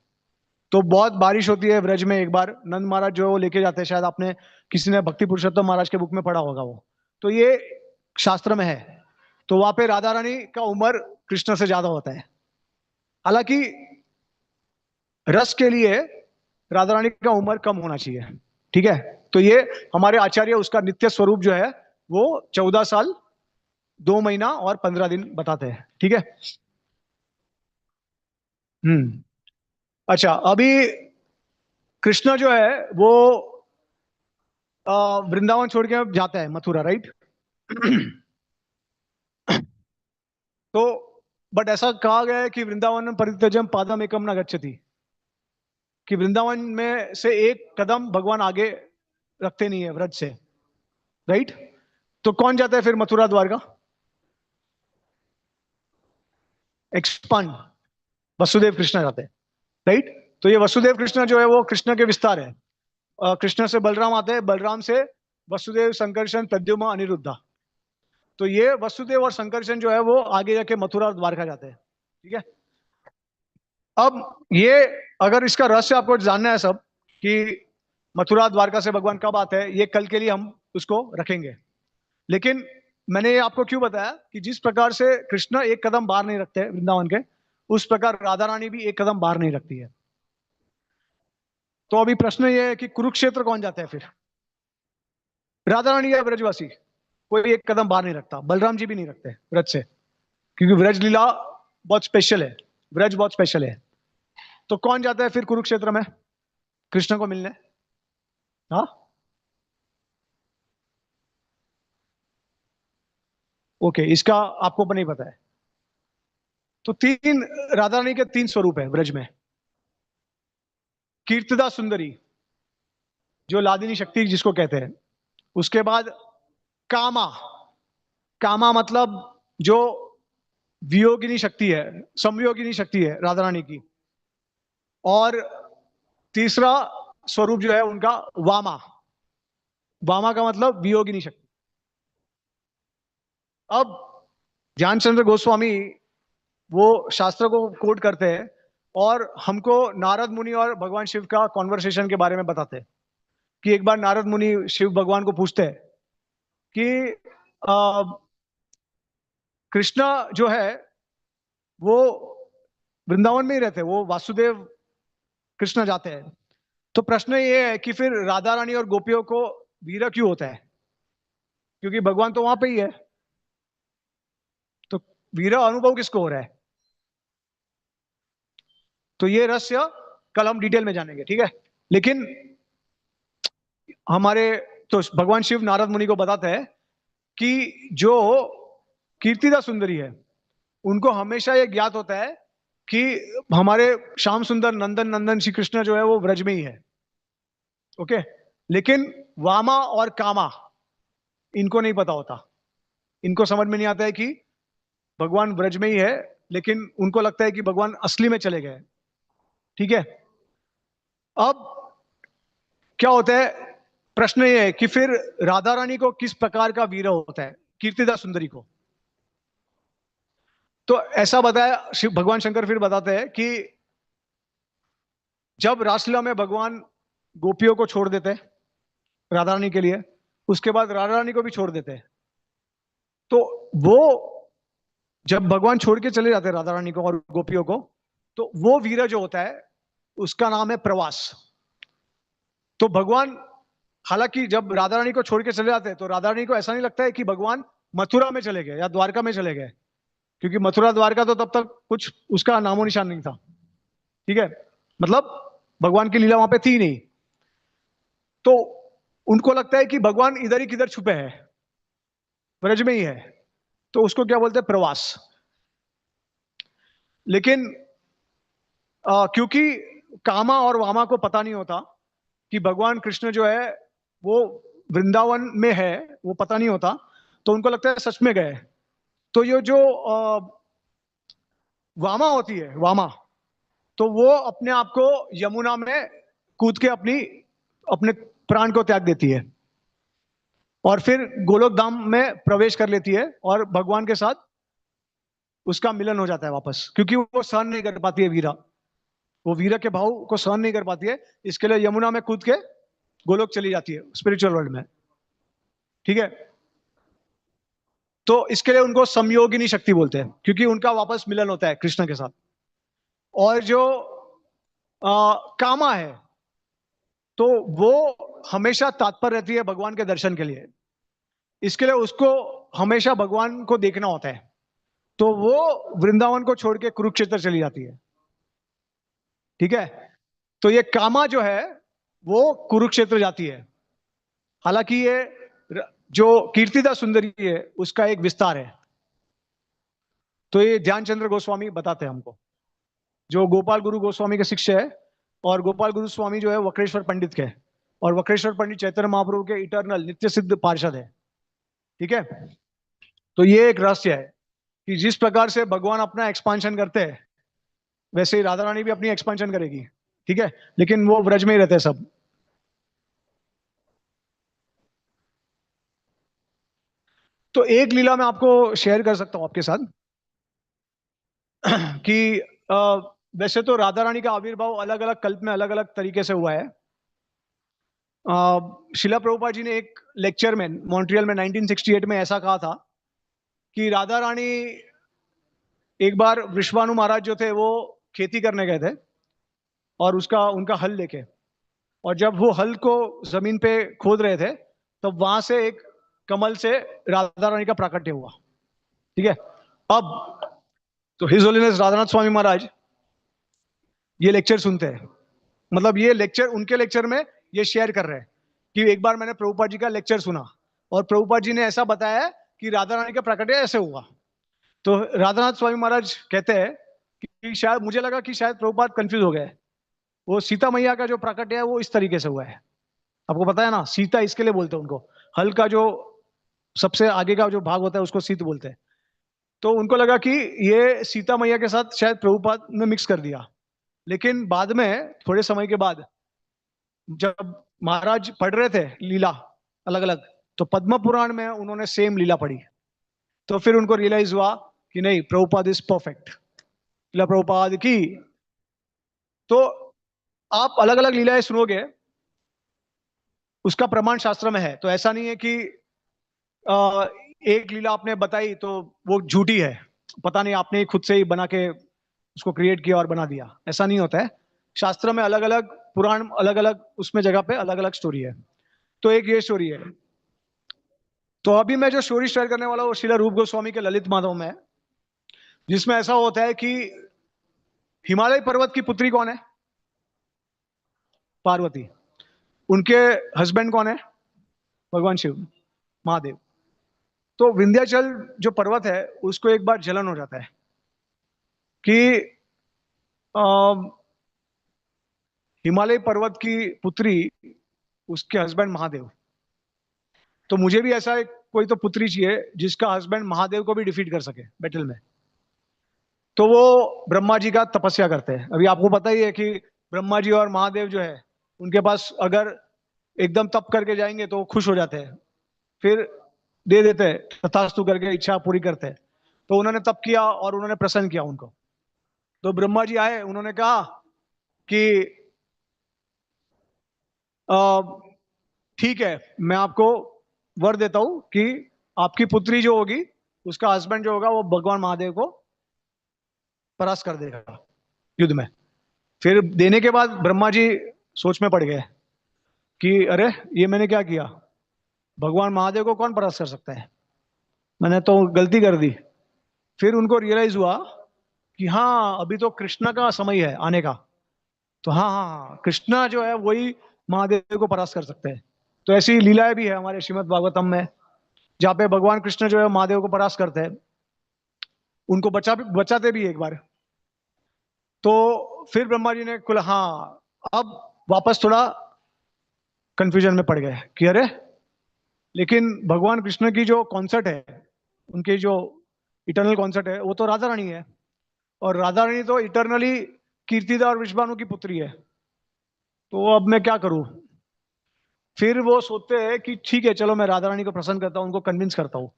[SPEAKER 1] तो बहुत बारिश होती है ब्रज में। एक बार नंद महाराज जो है वो लेके जाते हैं, शायद आपने किसी ने भक्ति पुरुषोत्तम महाराज के बुक में पढ़ा होगा वो। तो ये शास्त्र में है। तो वहां पे राधा रानी का उम्र कृष्ण से ज्यादा होता है। हालांकि रस के लिए राधा रानी का उम्र कम होना चाहिए, ठीक है। तो ये हमारे आचार्य उसका नित्य स्वरूप जो है वो 14 साल 2 महीना और 15 दिन बताते हैं, ठीक है। अच्छा, अभी कृष्ण जो है वो वृंदावन छोड़ के जाता है मथुरा, राइट? तो बट ऐसा कहा गया है कि वृंदावन परित्यजम पादम एकम न गच्छति, कि वृंदावन में से एक कदम भगवान आगे रखते नहीं है व्रज से, राइट? तो कौन जाता है फिर मथुरा द्वारका? एक्सपांड, वसुदेव कृष्ण जाते हैं, राइट? तो ये वसुदेव कृष्ण जो है वो कृष्ण के विस्तार है। कृष्ण से बलराम आते हैं, बलराम से वसुदेव, संकर्षण, प्रद्युम्न, अनिरुद्धा। तो ये वसुदेव और संकर्षण जो है वो आगे जाके मथुरा और द्वारका जाते हैं, ठीक है। अब ये अगर इसका रहस्य आपको जानना है सब, कि मथुरा द्वारका से भगवान कब आते हैं, ये कल के लिए हम उसको रखेंगे। लेकिन मैंने ये आपको क्यों बताया कि जिस प्रकार से कृष्ण एक कदम बाहर नहीं रखते वृंदावन के, उस प्रकार राधा रानी भी एक कदम बाहर नहीं रखती है। तो अभी प्रश्न ये है कि कुरुक्षेत्र कौन जाता है फिर, राधा रानी या ब्रजवासी? कोई एक कदम बाहर नहीं रखता, बलराम जी भी नहीं रखते व्रज से, क्योंकि व्रज लीला बहुत स्पेशल है, व्रज बहुत स्पेशल है। तो कौन जाता है फिर कुरुक्षेत्र में कृष्ण को मिलने? हाँ, ओके, इसका आपको नहीं पता है। तो राधा रानी के 3 स्वरूप है ब्रज में। कीर्तिदा सुंदरी, जो लादिनी शक्ति जिसको कहते हैं। उसके बाद कामा, कामा मतलब जो वियोगिनी शक्ति है, संयोगिनी शक्ति है राधा रानी की। और तीसरा स्वरूप जो है उनका वामा। वामा का मतलब वियोगिनी शक्ति। अब ध्यानचंद्र गोस्वामी वो शास्त्र को कोट करते हैं और हमको नारद मुनि और भगवान शिव का कॉन्वर्सेशन के बारे में बताते हैं कि एक बार नारद मुनि शिव भगवान को पूछते हैं कि अ, कृष्णा जो है वो वृंदावन में ही रहते हैं, वो वासुदेव कृष्ण जाते हैं। तो प्रश्न ये है कि फिर राधा रानी और गोपियों को वीरा क्यों होता है, क्योंकि भगवान तो वहां पे ही है। तो वीरा अनुभव किसको हो रहा है? तो ये रहस्य कल हम डिटेल में जानेंगे, ठीक है। लेकिन हमारे तो भगवान शिव नारद मुनि को बताते हैं कि जो कीर्तिदा सुंदरी है उनको हमेशा ये ज्ञात होता है कि हमारे श्याम सुंदर नंदन नंदन श्री कृष्ण जो है वो ब्रज में ही है। ओके। लेकिन वामा और कामा इनको नहीं पता होता। इनको समझ में नहीं आता है कि भगवान ब्रज में ही है, लेकिन उनको लगता है कि भगवान असली में चले गए। ठीक है। अब क्या होता है, प्रश्न ये है कि फिर राधा रानी को किस प्रकार का वीर होता है कीर्तिदा सुंदरी को। तो ऐसा बताया शिव भगवान शंकर फिर बताते हैं कि जब रासलीला में भगवान गोपियों को छोड़ देते हैं राधा रानी के लिए, उसके बाद राधा रानी को भी छोड़ देते हैं। तो वो जब भगवान छोड़ के चले जाते हैं राधा रानी को और गोपियों को, तो वो वीर जो होता है उसका नाम है प्रवास। तो भगवान हालांकि जब राधा रानी को छोड़ के चले जाते हैं तो राधा रानी को ऐसा नहीं लगता है कि भगवान मथुरा में चले गए या द्वारका में चले गए, क्योंकि मथुरा द्वारका तो तब तक कुछ उसका नामो निशान नहीं था। ठीक है, मतलब भगवान की लीला वहां पे थी नहीं। तो उनको लगता है कि भगवान इधर ही किधर छुपे हैं, ब्रज में ही है। तो उसको क्या बोलते हैं, प्रवास। लेकिन क्योंकि कामा और वामा को पता नहीं होता कि भगवान कृष्ण जो है वो वृंदावन में है, वो पता नहीं होता, तो उनको लगता है सच में गए। तो ये जो वामा होती है, वामा, तो वो अपने आप को यमुना में कूद के अपने प्राण को त्याग देती है और फिर गोलोक धाम में प्रवेश कर लेती है और भगवान के साथ उसका मिलन हो जाता है वापस, क्योंकि वो सहन नहीं कर पाती है वीरा। वो वीरा के भाव को सहन नहीं कर पाती है, इसके लिए यमुना में कूद के गोलोक चली जाती है स्पिरिचुअल वर्ल्ड में। ठीक है। तो इसके लिए उनको संयोगिनी शक्ति बोलते हैं, क्योंकि उनका वापस मिलन होता है कृष्ण के साथ। और जो कामा है तो वो हमेशा तत्पर रहती है भगवान के दर्शन के लिए, इसके लिए उसको हमेशा भगवान को देखना होता है। तो वो वृंदावन को छोड़ के कुरुक्षेत्र चली जाती है। ठीक है। तो ये कामा जो है वो कुरुक्षेत्र जाती है। हालांकि ये जो कीर्तिदा सुंदरी है उसका एक विस्तार है। तो ये ध्यानचंद्र गोस्वामी बताते हैं हमको, जो गोपाल गुरु गोस्वामी के शिष्य है। और गोपाल गुरु स्वामी जो है वक्रेश्वर पंडित के, और वक्रेश्वर पंडित चैतन्य महाप्रभु के इटर्नल नित्य सिद्ध पार्षद है। ठीक है। तो ये एक रहस्य है कि जिस प्रकार से भगवान अपना एक्सपांशन करते हैं वैसे ही राधा रानी भी अपनी एक्सपांशन करेगी। ठीक है। लेकिन वो व्रज में ही रहते हैं सब। तो एक लीला मैं आपको शेयर कर सकता हूं आपके साथ कि वैसे तो राधा रानी का आविर्भाव अलग अलग कल्प में अलग अलग तरीके से हुआ है। शिला प्रभुपाद जी ने एक लेक्चर में मॉन्ट्रियल में 1968 में ऐसा कहा था कि राधा रानी एक बार विश्वानु महाराज जो थे वो खेती करने गए थे और उनका हल लेके, और जब वो हल को जमीन पे खोद रहे थे तब वहां से एक कमल से राधा रानी का प्राकट्य हुआ। ठीक है। अब तो हिज होलीनेस राधानाथ स्वामी महाराज ये लेक्चर सुनते हैं, मतलब ये लेक्चर उनके लेक्चर में ये शेयर कर रहे हैं कि एक बार मैंने प्रभुपाद जी का लेक्चर सुना और प्रभुपाद जी ने ऐसा बताया कि राधा रानी का प्राकट्य ऐसे हुआ। तो राधानाथ स्वामी महाराज कहते हैं कि शायद मुझे लगा कि शायद प्रभुपाद कंफ्यूज हो गए, वो सीता मैया का जो प्राकट्य है वो इस तरीके से हुआ है। आपको पता है ना, सीता इसके लिए बोलते हैं उनको, हल का जो सबसे आगे का जो भाग होता है उसको सीत बोलते हैं। तो उनको लगा कि ये सीता मैया के साथ शायद प्रभुपाद ने मिक्स कर दिया। लेकिन बाद में थोड़े समय के बाद जब महाराज पढ़ रहे थे लीला अलग अलग, तो पद्म पुराण में उन्होंने सेम लीला पढ़ी। तो फिर उनको रियलाइज हुआ कि नहीं, प्रभुपाद इज परफेक्ट, लीला प्रभुपाद की। तो आप अलग अलग लीलाएं सुनोगे, उसका प्रमाण शास्त्र में है। तो ऐसा नहीं है कि एक लीला आपने बताई तो वो झूठी है, पता नहीं आपने खुद से ही बना के उसको क्रिएट किया और बना दिया, ऐसा नहीं होता है। शास्त्र में अलग अलग पुराण, अलग अलग उसमें जगह पे अलग अलग स्टोरी है। तो एक ये स्टोरी है। तो अभी मैं जो स्टोरी शेयर करने वाला हूँ वो श्रील रूप गोस्वामी के ललित माधव में है, जिसमें ऐसा होता है कि हिमालय पर्वत की पुत्री कौन है? पार्वती। उनके हस्बैंड कौन है? भगवान शिव, महादेव। तो विंध्याचल जो पर्वत है उसको एक बार जलन हो जाता है कि हिमालय पर्वत की पुत्री उसके हस्बैंड महादेव, तो मुझे भी ऐसा एक कोई तो पुत्री चाहिए जिसका हस्बैंड महादेव को भी डिफीट कर सके बैटल में। तो वो ब्रह्मा जी का तपस्या करते हैं। अभी आपको पता ही है कि ब्रह्मा जी और महादेव जो है उनके पास अगर एकदम तप करके जाएंगे तो वो खुश हो जाते हैं, फिर दे देते हैं, तथास्तु करके इच्छा पूरी करते हैं। तो उन्होंने तप किया और उन्होंने प्रसन्न किया उनको। तो ब्रह्मा जी आए, उन्होंने कहा कि ठीक है, मैं आपको वर देता हूं कि आपकी पुत्री जो होगी उसका हस्बैंड जो होगा वो भगवान महादेव को परास्त कर देगा युद्ध में। फिर देने के बाद ब्रह्मा जी सोच में पड़ गए कि अरे ये मैंने क्या किया, भगवान महादेव को कौन परास्त कर सकता है, मैंने तो गलती कर दी। फिर उनको रियलाइज हुआ कि हाँ, अभी तो कृष्णा का समय है आने का। तो हाँ हाँ हाँ, कृष्णा जो है वही महादेव को परास्त कर सकते हैं। तो ऐसी लीलाएं भी है हमारे श्रीमद् भागवतम में, जहाँ पे भगवान कृष्ण जो है महादेव को परास्त करते हैं, उनको बचाते भी एक बार। तो फिर ब्रह्मा जी ने कुल हाँ, अब वापस थोड़ा कंफ्यूजन में पड़ गए कि अरे, लेकिन भगवान कृष्ण की जो कॉन्सेप्ट है, उनकी जो इटर्नल कॉन्सेप्ट है, वो तो राधा रानी है, और राधा रानी तो इटर्नली कीर्तिदा और विश्वानु की पुत्री है। तो अब मैं क्या करूं? फिर वो सोचते हैं कि ठीक है, चलो मैं राधा रानी को प्रसन्न करता हूं, उनको कन्विंस करता हूं।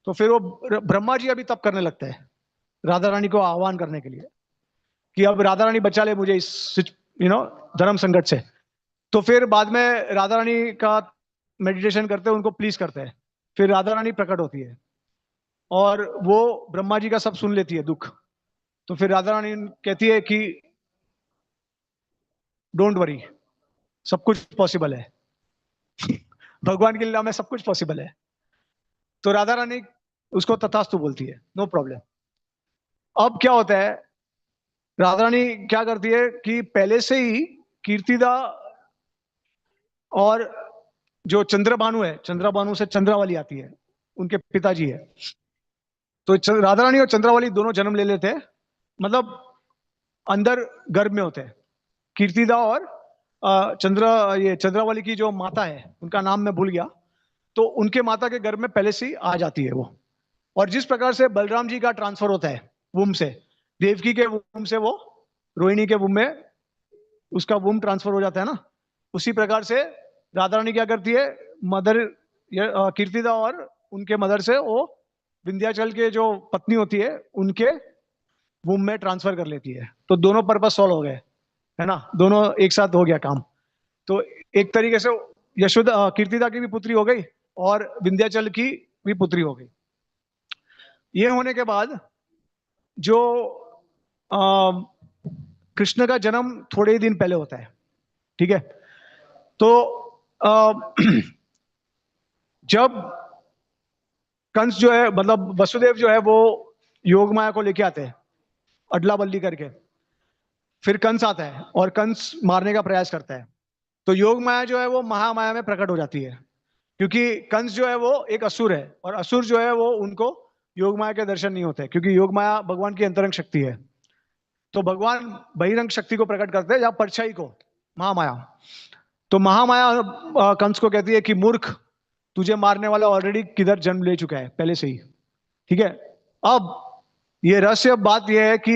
[SPEAKER 1] तो फिर वो ब्रह्मा जी अभी तप करने लगते हैं राधा रानी को आह्वान करने के लिए कि अब राधा रानी बचा ले मुझे इस धर्म संकट से। तो फिर बाद में राधा रानी का मेडिटेशन करते हैं, उनको प्लीज करते हैं। फिर राधा रानी प्रकट होती है और वो ब्रह्मा जी का सब सुन लेती है दुख। तो फिर राधा रानी कहती है कि डोंट वरी, सब कुछ पॉसिबल है, भगवान की लीला में सब कुछ पॉसिबल है। तो राधा रानी उसको तथास्तु बोलती है, नो प्रॉब्लम। अब क्या होता है, राधा रानी क्या करती है कि पहले से ही कीर्तिदा और जो चंद्रभानु है, चंद्रभानु से चंद्रावली आती है, उनके पिताजी है। तो राधा रानी और चंद्रावली दोनों जन्म ले लेते हैं, मतलब अंदर गर्भ में होते हैं। कीर्तिदा और ये चंद्रावली की जो माता है, उनका नाम मैं भूल गया, तो उनके माता के गर्भ में पहले से ही आ जाती है वो। और जिस प्रकार से बलराम जी का ट्रांसफर होता है वुम से, देवकी के वुम से वो रोहिणी के वुम में उसका वुम ट्रांसफर हो जाता है ना, उसी प्रकार से राधा रानी क्या करती है, मदर कीर्तिदा और उनके मदर से वो विंध्याचल के जो पत्नी होती है उनके वुम में ट्रांसफर कर लेती है। तो दोनों पर्पस सॉल्व हो गए, है ना, दोनों एक साथ हो गया काम। तो एक तरीके से यशोदा कीर्तिदा की भी पुत्री हो गई और विंध्याचल की भी पुत्री हो गई। ये होने के बाद जो कृष्ण का जन्म थोड़े ही दिन पहले होता है, ठीक है। तो जब कंस जो है, मतलब वसुदेव जो है, वो योग माया को लेके आते हैं अदला बदली करके। फिर कंस आता है और कंस मारने का प्रयास करता है। तो योग माया जो है वो महामाया में प्रकट हो जाती है, क्योंकि कंस जो है वो एक असुर है, और असुर जो है वो उनको योग माया के दर्शन नहीं होते, क्योंकि योग माया भगवान की अंतरंग शक्ति है। तो भगवान बहिरंग शक्ति को प्रकट करते हैं, या परछाई को, महामाया। तो महामाया कंस को कहती है कि मूर्ख, तुझे मारने वाला ऑलरेडी किधर जन्म ले चुका है पहले से ही, ठीक है। अब ये रहस्य बात यह है कि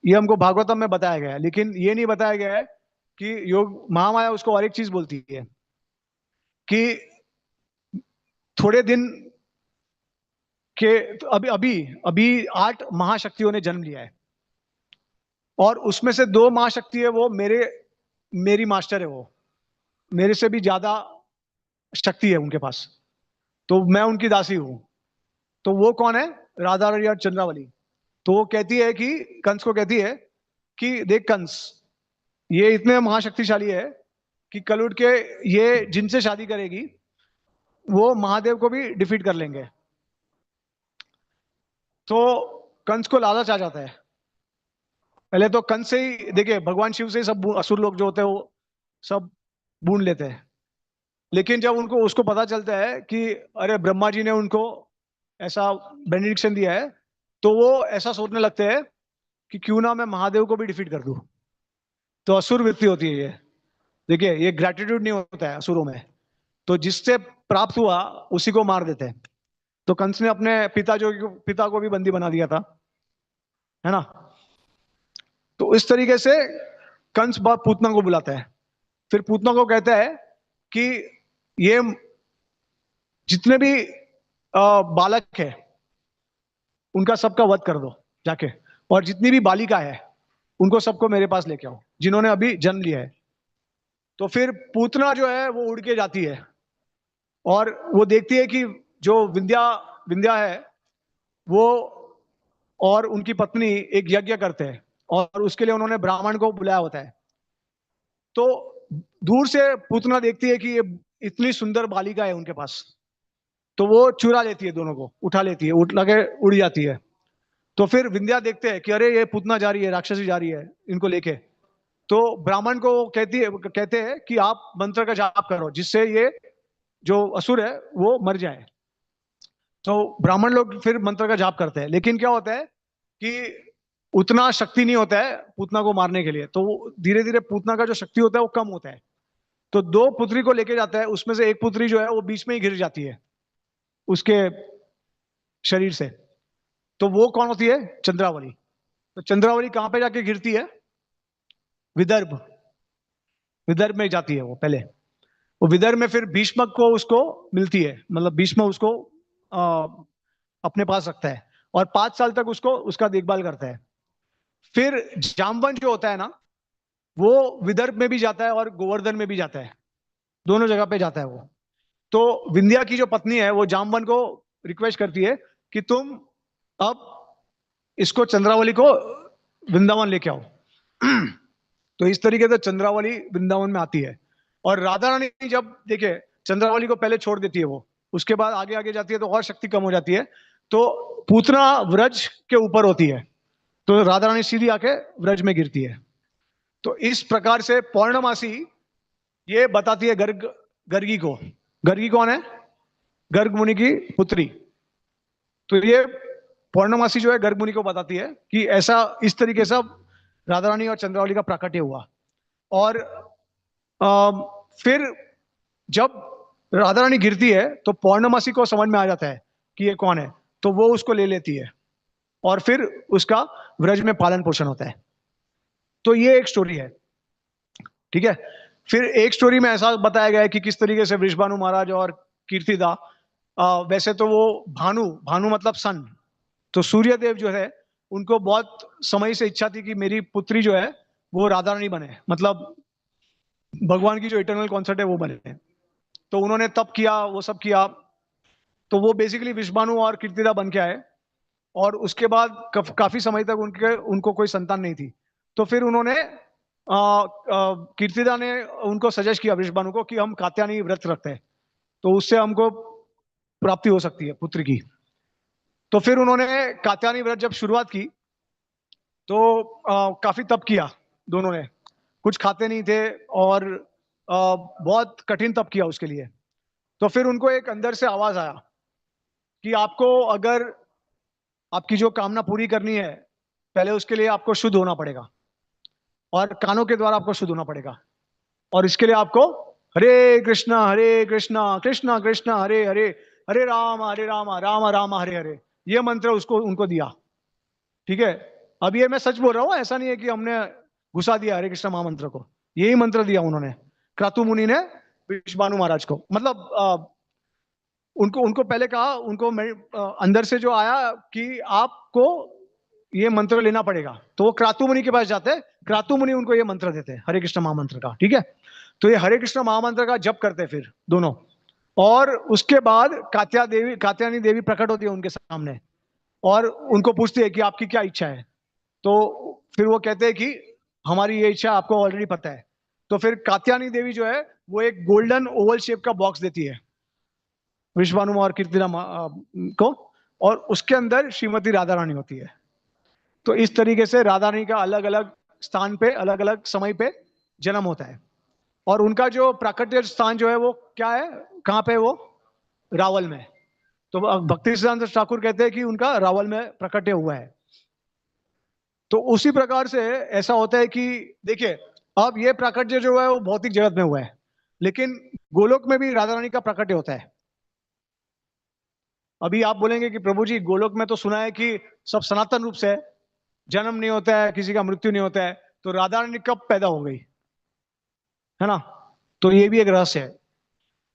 [SPEAKER 1] ये हमको भागवतम में बताया गया है, लेकिन ये नहीं बताया गया है कि योग महामाया उसको और एक चीज बोलती है कि थोड़े दिन के तो अभी अभी अभी 8 महाशक्तियों ने जन्म लिया है, और उसमें से 2 महाशक्ति है वो मेरी मास्टर है, वो मेरे से भी ज्यादा शक्ति है उनके पास, तो मैं उनकी दासी हूं। तो वो कौन है? राधा रानी और चंद्रावली। तो वो कहती है कि कंस को कहती है कि देख कंस, ये इतने महाशक्तिशाली है कि कल उठ के ये जिनसे शादी करेगी वो महादेव को भी डिफीट कर लेंगे। तो कंस को लालच आ जाता है। पहले तो कंस से ही देखिए, भगवान शिव से ही सब असुर लोग जो होते हैं वो सब बूंद लेते हैं। लेकिन जब उनको उसको पता चलता है कि अरे ब्रह्मा जी ने उनको ऐसा बेनिडिक्शन दिया है, तो वो ऐसा सोचने लगते हैं कि क्यों ना मैं महादेव को भी डिफीट कर दूं। तो असुर वृत्ति होती है ये। देखिए, ये ग्रेटिट्यूड नहीं होता है असुरों में, तो जिससे प्राप्त हुआ उसी को मार देते हैं। तो कंस ने अपने पिता को भी बंदी बना दिया था, है ना। तो इस तरीके से कंस बाप पूतना को बुलाता है, फिर पूतना को कहता है कि ये जितने भी बालक है उनका सबका वध कर दो जाके, और जितनी भी बालिका है उनको सबको मेरे पास लेके आओ जिन्होंने अभी जन्म लिया है। तो फिर पूतना जो है वो उड़ के जाती है और वो देखती है कि जो विंध्या विंध्या है वो और उनकी पत्नी एक यज्ञ करते हैं, और उसके लिए उन्होंने ब्राह्मण को बुलाया होता है। तो दूर से पूतना देखती है कि ये इतनी सुंदर बालिका है उनके पास, तो वो चुरा लेती है, दोनों को उठा लेती है, उठ लगे उड़ जाती है। तो फिर विंध्या देखते हैं कि अरे ये पूतना जा रही है, राक्षसी जा रही है इनको लेके। तो ब्राह्मण को कहते हैं कि आप मंत्र का जाप करो जिससे ये जो असुर है वो मर जाए। तो ब्राह्मण लोग फिर मंत्र का जाप करते हैं, लेकिन क्या होता है कि उतना शक्ति नहीं होता है पूतना को मारने के लिए, तो धीरे धीरे पूतना का जो शक्ति होता है वो कम होता है। तो 2 पुत्री को लेके जाता है, उसमें से एक पुत्री जो है वो बीच में ही गिर जाती है उसके शरीर से। तो वो कौन होती है? चंद्रावली। तो चंद्रावली कहां पे जाके गिरती है? विदर्भ। विदर्भ में जाती है वो पहले। वो विदर्भ में फिर भीष्मक को उसको मिलती है, मतलब भीष्म उसको आ, अपने पास रखता है और 5 साल तक उसको उसका देखभाल करता है। फिर जामवन जो होता है ना, वो विदर्भ में भी जाता है और गोवर्धन में भी जाता है, दोनों जगह पे जाता है वो। तो विंध्या की जो पत्नी है वो जामवन को रिक्वेस्ट करती है कि तुम अब इसको चंद्रावली को वृंदावन लेके आओ। तो इस तरीके से चंद्रावली वृंदावन में आती है। और राधा रानी जब देखिए चंद्रावली को पहले छोड़ देती है वो, उसके बाद आगे आगे जाती है तो और शक्ति कम हो जाती है। तो पूतना व्रज के ऊपर होती है, तो राधा रानी सीधी आके व्रज में गिरती है। तो इस प्रकार से पौर्णमासी ये बताती है गर्गी को। गर्गी कौन है? गर्ग मुनि की पुत्री। तो ये पौर्णमासी जो है गर्ग मुनि को बताती है कि ऐसा इस तरीके से राधा रानी और चंद्रावली का प्राकट्य हुआ। और फिर जब राधा रानी गिरती है तो पौर्णमासी को समझ में आ जाता है कि ये कौन है, तो वो उसको ले लेती है और फिर उसका व्रज में पालन पोषण होता है। तो ये एक स्टोरी है, ठीक है। फिर एक स्टोरी में ऐसा बताया गया है कि किस तरीके से वृषभानु महाराज और कीर्तिदा, वैसे तो वो भानु भानु मतलब सन, तो सूर्यदेव जो है उनको बहुत समय से इच्छा थी कि मेरी पुत्री जो है वो राधा रानी बने, मतलब भगवान की जो इटर्नल कॉन्सेप्ट है वो बने। तो उन्होंने तप किया, वो सब किया। तो वो बेसिकली विश्वानु और कीर्तिदा बन के आए, और उसके बाद काफी समय तक उनको कोई संतान नहीं थी। तो फिर उन्होंने कीर्तिदा ने उनको सजेस्ट किया विश्वानु को कि हम कात्यायनी व्रत रखते हैं, तो उससे हमको प्राप्ति हो सकती है पुत्र की। तो फिर उन्होंने कात्यायनी व्रत जब शुरुआत की तो काफी तप किया दोनों ने, कुछ खाते नहीं थे और बहुत कठिन तप किया उसके लिए। तो फिर उनको एक अंदर से आवाज आया कि आपको अगर आपकी जो कामना पूरी करनी है, पहले उसके लिए आपको शुद्ध होना पड़ेगा, और कानों के द्वारा आपको शुद्ध होना पड़ेगा। और इसके लिए आपको हरे कृष्णा कृष्णा कृष्णा हरे हरे, हरे राम राम राम हरे हरे, ये मंत्र उसको उनको दिया, ठीक है। अब ये मैं सच बोल रहा हूँ, ऐसा नहीं है कि हमने घुसा दिया हरे कृष्ण महामंत्र को। यही मंत्र दिया उन्होंने, क्रतु मुनि ने विश्वानु महाराज को। मतलब उनको उनको पहले कहा, उनको अंदर से जो आया कि आपको ये मंत्र लेना पड़ेगा, तो वो क्रतु मुनि के पास जाते, क्रतु मुनि उनको ये मंत्र देते हरे कृष्ण महामंत्र का। ठीक है, तो ये हरे कृष्ण महामंत्र का जप करते फिर दोनों, और उसके बाद कात्यायनी देवी प्रकट होती है उनके सामने और उनको पूछती है कि आपकी क्या इच्छा है। तो फिर वो कहते हैं कि हमारी ये इच्छा आपको ऑलरेडी पता है। तो फिर कात्यायनी देवी जो है वो एक गोल्डन ओवल शेप का बॉक्स देती है विश्वानु और कीर्तिदा को, और उसके अंदर श्रीमती राधा रानी होती है। तो इस तरीके से राधा रानी का अलग अलग स्थान पे अलग अलग समय पे जन्म होता है, और उनका जो प्राकट्य स्थान जो है वो क्या है, कहाँ पे, वो रावल में। तो भक्ति सिद्धांत ठाकुर कहते हैं कि उनका रावल में प्रकट्य हुआ है। तो उसी प्रकार से ऐसा होता है कि देखिए, अब ये प्राकट्य जो है वो भौतिक जगत में हुआ है, लेकिन गोलोक में भी राधा रानी का प्राकट्य होता है। अभी आप बोलेंगे कि प्रभु जी गोलोक में तो सुना है कि सब सनातन रूप से है, जन्म नहीं होता है, किसी का मृत्यु नहीं होता है, तो राधा रानी कब पैदा हो गई, है ना? तो ये भी एक रहस्य है।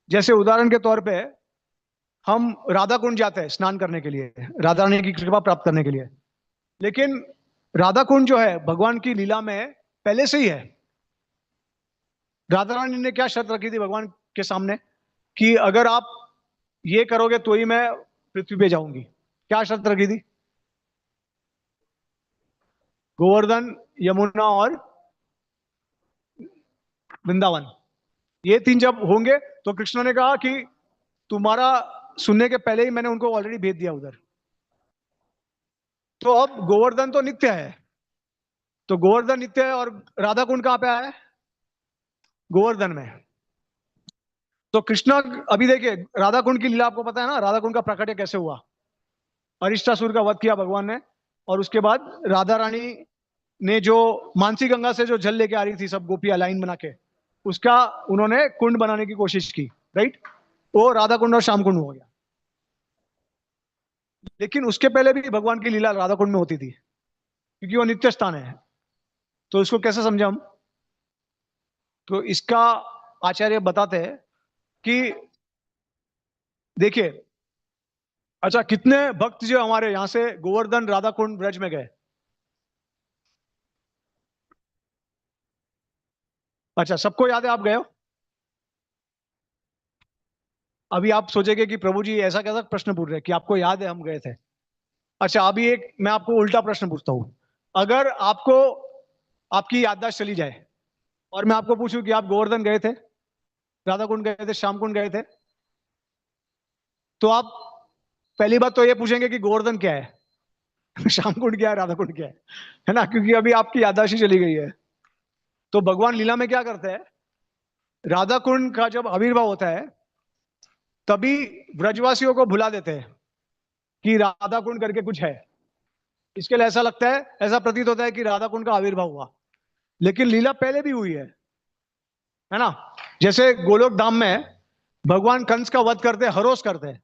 [SPEAKER 1] जैसे उदाहरण के तौर पे हम राधा कुंड जाते हैं स्नान करने के लिए, राधा रानी की कृपा प्राप्त करने के लिए, लेकिन राधा कुंड जो है भगवान की लीला में पहले से ही है। राधा रानी ने क्या शर्त रखी थी भगवान के सामने कि अगर आप ये करोगे तो ही मैं पृथ्वी पे जाऊंगी। क्या शर्त रखी थी? गोवर्धन, यमुना और वृंदावन, ये तीन जब होंगे तो कृष्ण ने कहा कि तुम्हारा सुनने के पहले ही मैंने उनको ऑलरेडी भेज दिया उधर। तो अब गोवर्धन तो नित्य है, तो गोवर्धन नित्य है, और राधा कुंड कहां पे आया है? गोवर्धन में। तो कृष्ण, अभी देखिए राधा कुंड की लीला आपको पता है ना, राधा कुंड का प्राकट्य कैसे हुआ। अरिष्टासुर का वध किया भगवान ने, और उसके बाद राधा रानी ने जो मानसी गंगा से जो जल लेके आ रही थी सब गोपियां लाइन बना के, उसका उन्होंने कुंड बनाने की कोशिश की, राइट? वो राधा कुंड और श्याम कुंड हो गया। लेकिन उसके पहले भी भगवान की लीला राधा कुंड में होती थी, क्योंकि वो नित्य स्थान है। तो इसको कैसे समझे हम? तो इसका आचार्य बताते हैं कि देखिए, अच्छा कितने भक्त जो हमारे यहां से गोवर्धन राधा कुंड ब्रज में गए? अच्छा, सबको याद है आप गए हो? अभी आप सोचेंगे कि प्रभु जी ऐसा कैसा प्रश्न पूछ रहे हैं कि आपको याद है हम गए थे। अच्छा, अभी एक मैं आपको उल्टा प्रश्न पूछता हूं। अगर आपको आपकी याददाश्त चली जाए और मैं आपको पूछूं कि आप गोवर्धन गए थे, राधा कुंड गए थे, श्याम कुंड गए थे, तो आप पहली बात तो ये पूछेंगे कि गोवर्धन क्या है श्याम कुंड क्या है, राधा कुंड क्या है ना? क्योंकि अभी आपकी याददाश्त ही चली गई है। तो भगवान लीला में क्या करते हैं, राधा कुंड का जब आविर्भाव होता है तभी ब्रजवासियों को भुला देते हैं कि राधा कुंड करके कुछ है। इसके लिए ऐसा लगता है, ऐसा प्रतीत होता है कि राधा कुंड का आविर्भाव हुआ, लेकिन लीला पहले भी हुई है ना? जैसे गोलोक धाम में भगवान कंस का वध करते, हरोस करते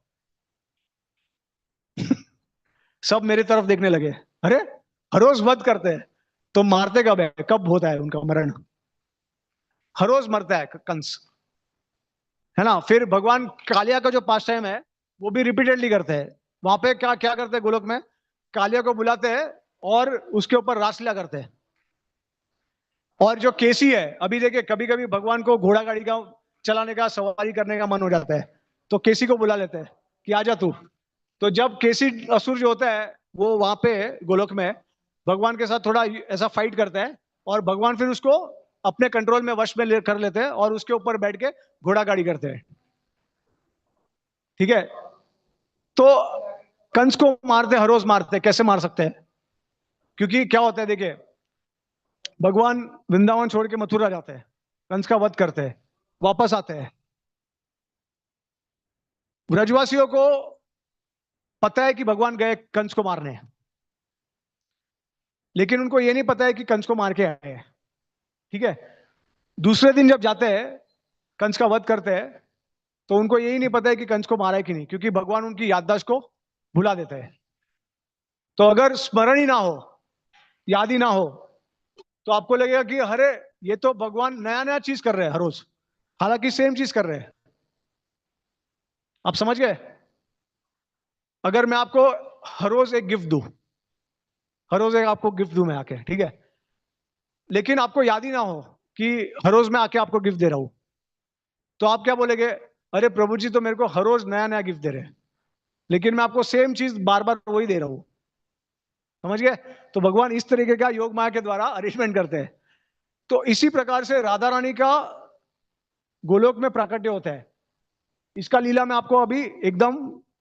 [SPEAKER 1] सब मेरी तरफ देखने लगे, अरे हरोज वध करते हैं तो मारते कब है, कब होता है उनका मरण? हरोज मरता है कंस, है ना? फिर भगवान कालिया का जो पास टाइम है वो भी रिपीटेडली करते हैं। वहां पे क्या क्या करते हैं गोलोक में, कालिया को बुलाते हैं और उसके ऊपर रासलीला करते हैं। और जो केसी है, अभी देखिए कभी कभी भगवान को घोड़ा गाड़ी का चलाने का, सवारी करने का मन हो जाता है, तो केसी को बुला लेते हैं कि आजा तू। तो जब केसी असुर जो होता है वो वहां पे गोलोक में भगवान के साथ थोड़ा ऐसा फाइट करता है, और भगवान फिर उसको अपने कंट्रोल में वश में कर लेते हैं और उसके ऊपर बैठ के घोड़ा गाड़ी करते हैं। ठीक है, तो कंस को मारते, हर रोज मारते, कैसे मार सकते हैं? क्योंकि क्या होता है देखिए, भगवान वृंदावन छोड़ के मथुरा जाते हैं, कंस का वध करते हैं, वापस आते हैं। ब्रजवासियों को पता है कि भगवान गए कंस को मारने, लेकिन उनको यह नहीं पता है कि कंस को मार के आए हैं। ठीक है, दूसरे दिन जब जाते हैं कंस का वध करते हैं, तो उनको यही नहीं पता है कि कंस को मारा है कि नहीं, क्योंकि भगवान उनकी याददाश्त को भुला देते हैं। तो अगर स्मरण ही ना हो, याद ही ना हो, तो आपको लगेगा कि अरे ये तो भगवान नया नया चीज कर रहे हैं हर रोज, हालांकि सेम चीज कर रहे हैं। आप समझ गए? अगर मैं आपको हर रोज एक गिफ्ट दूं, हर रोज एक आपको गिफ्ट दूं मैं आके, ठीक है, लेकिन आपको याद ही ना हो कि हर रोज मैं आके आपको गिफ्ट दे रहा हूं, तो आप क्या बोलेंगे? अरे प्रभु जी तो मेरे को हर रोज नया नया गिफ्ट दे रहे हैं, लेकिन मैं आपको सेम चीज बार बार वही दे रहा हूं। समझ गए? तो भगवान इस तरीके का योग माया के द्वारा अरेंजमेंट करते हैं। तो इसी प्रकार से राधा रानी का गोलोक में प्राकट्य होता है। इसका लीला मैं आपको अभी एकदम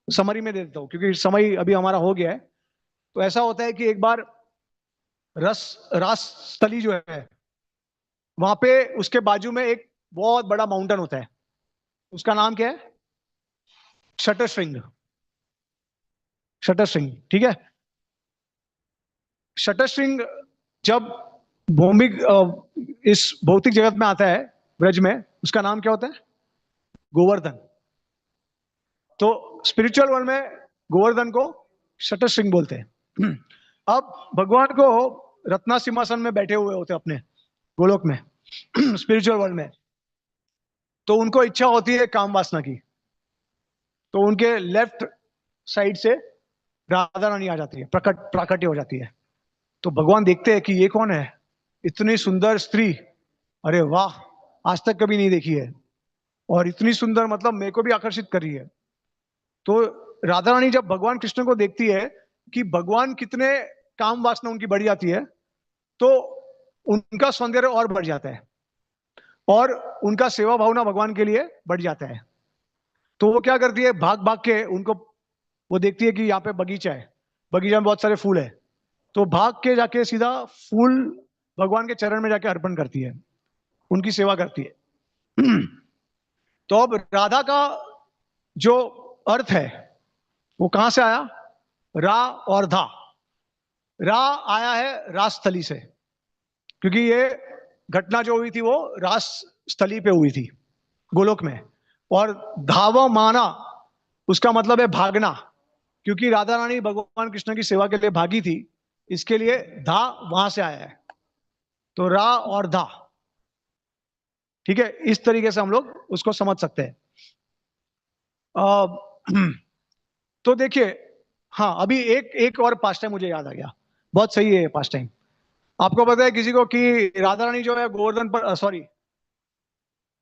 [SPEAKER 1] समरी में दे देता हूं, क्योंकि समय अभी हमारा हो गया है। तो ऐसा होता है कि एक बार रास स्थली जो है, वहां पे उसके बाजू में एक बहुत बड़ा माउंटेन होता है। उसका नाम क्या है? शटरश्रृंग। शटरश्रृंग, ठीक है। शटरश्रृंग जब भौमिक इस भौतिक जगत में आता है, ब्रज में, उसका नाम क्या होता है? गोवर्धन। तो स्पिरिचुअल वर्ल्ड में गोवर्धन को शटरश्रृंग बोलते हैं। अब भगवान को रत्ना सिंहासन में बैठे हुए होते अपने गोलोक में, स्पिरिचुअल वर्ल्ड में। तो उनको इच्छा होती है काम वासना की, तो उनके लेफ्ट साइड से राधा रानी आ जाती है, प्राकट्य हो जाती है। तो भगवान देखते हैं कि ये कौन है, इतनी सुंदर स्त्री, अरे वाह, आज तक कभी नहीं देखी है, और इतनी सुंदर, मतलब मेरे को भी आकर्षित कर रही है। तो राधा रानी जब भगवान कृष्ण को देखती है कि भगवान कितने काम वासना उनकी बढ़ जाती है, तो उनका सौंदर्य और बढ़ जाता है, और उनका सेवा भावना भगवान के लिए बढ़ जाता है। तो वो क्या करती है, भाग भाग के उनको, वो देखती है कि यहाँ पे बगीचा है, बगीचा में बहुत सारे फूल है, तो भाग के जाके सीधा फूल भगवान के चरण में जाके अर्पण करती है, उनकी सेवा करती है। तो अब राधा का जो अर्थ है वो कहां से आया? रा और धा। रा आया है रास स्थली से, क्योंकि ये घटना जो हुई थी वो रास स्थली पे हुई थी, गोलोक में। और धाव माना, उसका मतलब है भागना, क्योंकि राधा रानी भगवान कृष्ण की सेवा के लिए भागी थी, इसके लिए धा वहां से आया है। तो रा और धा, ठीक है, इस तरीके से हम लोग उसको समझ सकते हैं। तो देखिए, हाँ, अभी एक एक और पास्ट टाइम मुझे याद आ गया, बहुत सही है ये पास्ट टाइम। आपको पता है किसी को कि राधा रानी जो है गोवर्धन पर, सॉरी,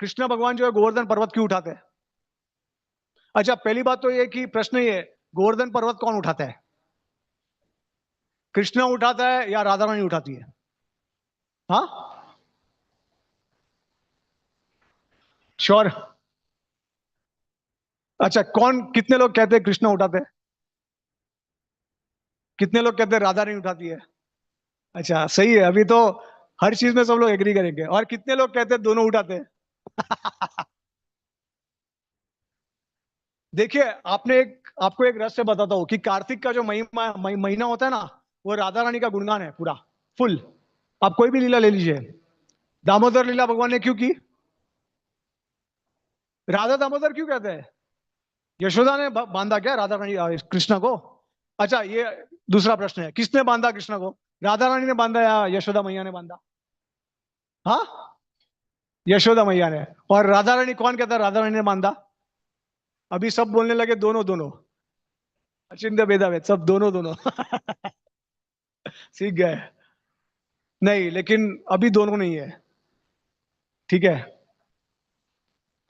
[SPEAKER 1] कृष्ण भगवान जो है गोवर्धन पर्वत क्यों उठाते हैं? अच्छा, पहली बात तो ये कि प्रश्न ये है, गोवर्धन पर्वत कौन उठाता है? कृष्ण उठाता है या राधा रानी उठाती है? हाँ, श्योर? अच्छा, कौन, कितने लोग कहते हैं कृष्ण उठाते हैं, कितने लोग कहते हैं राधा रानी उठाती है? अच्छा, सही है, अभी तो हर चीज में सब लोग एग्री करेंगे। और कितने लोग कहते हैं दोनों उठाते हैं? देखिए, आपको एक रहस्य बताता हूँ कि कार्तिक का जो महीना होता है ना, वो राधा रानी का गुणगान है पूरा, फुल। आप कोई भी लीला ले लीजिए, दामोदर लीला भगवान ने क्यों की? राधा दामोदर क्यों कहते हैं? यशोदा ने बांधा क्या राधा रानी कृष्ण को? अच्छा, ये दूसरा प्रश्न है, किसने बांधा कृष्ण को? राधा रानी ने बांधा या यशोदा मैया ने बांधा? हाँ, यशोदा मैया ने। और राधा रानी, कौन कहता है राधा रानी ने बांधा? अभी सब बोलने लगे दोनों दोनों, अचिंत्य भेदाभेद, सब दोनों दोनों। सीख गए? नहीं, लेकिन अभी दोनों नहीं है, ठीक है।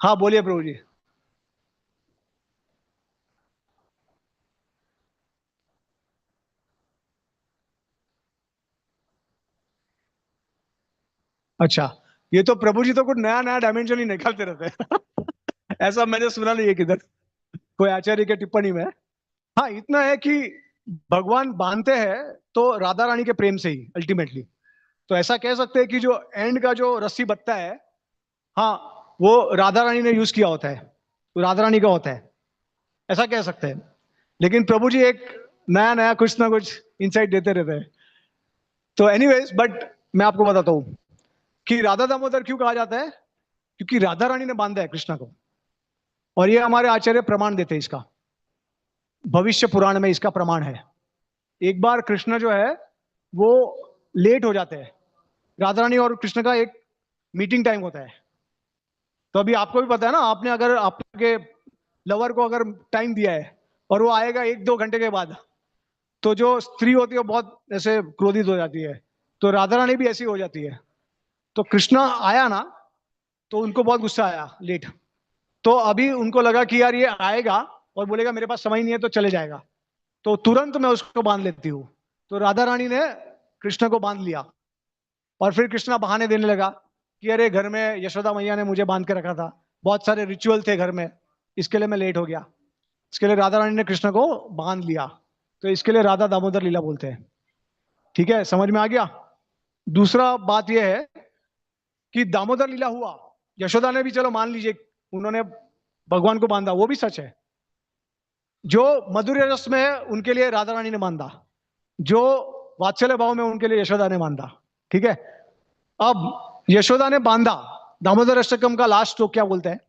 [SPEAKER 1] हाँ, बोलिए प्रभु जी। अच्छा, ये तो प्रभु जी तो कुछ नया नया डायमेंशन ही निकालते रहते हैं। ऐसा मैंने सुना नहीं है किधर, कोई आचार्य के टिप्पणी में। हाँ, इतना है कि भगवान बांधते हैं तो राधा रानी के प्रेम से ही अल्टीमेटली। तो ऐसा कह सकते हैं कि जो एंड का जो रस्सी बत्ता है, हाँ, वो राधा रानी ने यूज किया होता है, तो राधा रानी का होता है, ऐसा कह सकते हैं। लेकिन प्रभु जी एक नया नया कुछ ना कुछ इंसाइट देते रहते हैं। तो एनीवेज, बट मैं आपको बताता हूँ कि राधा दामोदर क्यों कहा जाता है, क्योंकि राधा रानी ने बांधा है कृष्णा को। और ये हमारे आचार्य प्रमाण देते हैं इसका, भविष्य पुराण में इसका प्रमाण है। एक बार कृष्ण जो है वो लेट हो जाते हैं, राधा रानी और कृष्ण का एक मीटिंग टाइम होता है। तो अभी आपको भी पता है ना, आपने अगर आपके लवर को अगर टाइम दिया है और वो आएगा 1-2 घंटे के बाद, तो जो स्त्री होती है वो बहुत ऐसे क्रोधित हो जाती है। तो राधा रानी भी ऐसी हो जाती है। तो कृष्णा आया ना, तो उनको बहुत गुस्सा आया लेट। तो अभी उनको लगा कि यार ये आएगा और बोलेगा मेरे पास समय नहीं है, तो चले जाएगा, तो तुरंत मैं उसको बांध लेती हूँ। तो राधा रानी ने कृष्ण को बांध लिया और फिर कृष्णा बहाने देने लगा कि अरे घर में यशोदा मैया ने मुझे बांध के रखा था, बहुत सारे रिचुअल थे घर में, इसके लिए मैं लेट हो गया। इसके लिए राधा रानी ने कृष्ण को बांध लिया। तो इसके लिए राधा दामोदर लीला बोलते हैं। ठीक है, समझ में आ गया। दूसरा बात यह है कि दामोदर लीला हुआ, यशोदा ने भी चलो मान लीजिए उन्होंने भगवान को बांधा, वो भी सच है। जो मधुर रस में है उनके लिए राधा रानी ने बांधा, जो वात्सल्य भाव में उनके लिए यशोदा ने बांधा। ठीक है, अब यशोदा ने बांधा, दामोदर अष्टकम का लास्ट श्लोक क्या बोलते हैं?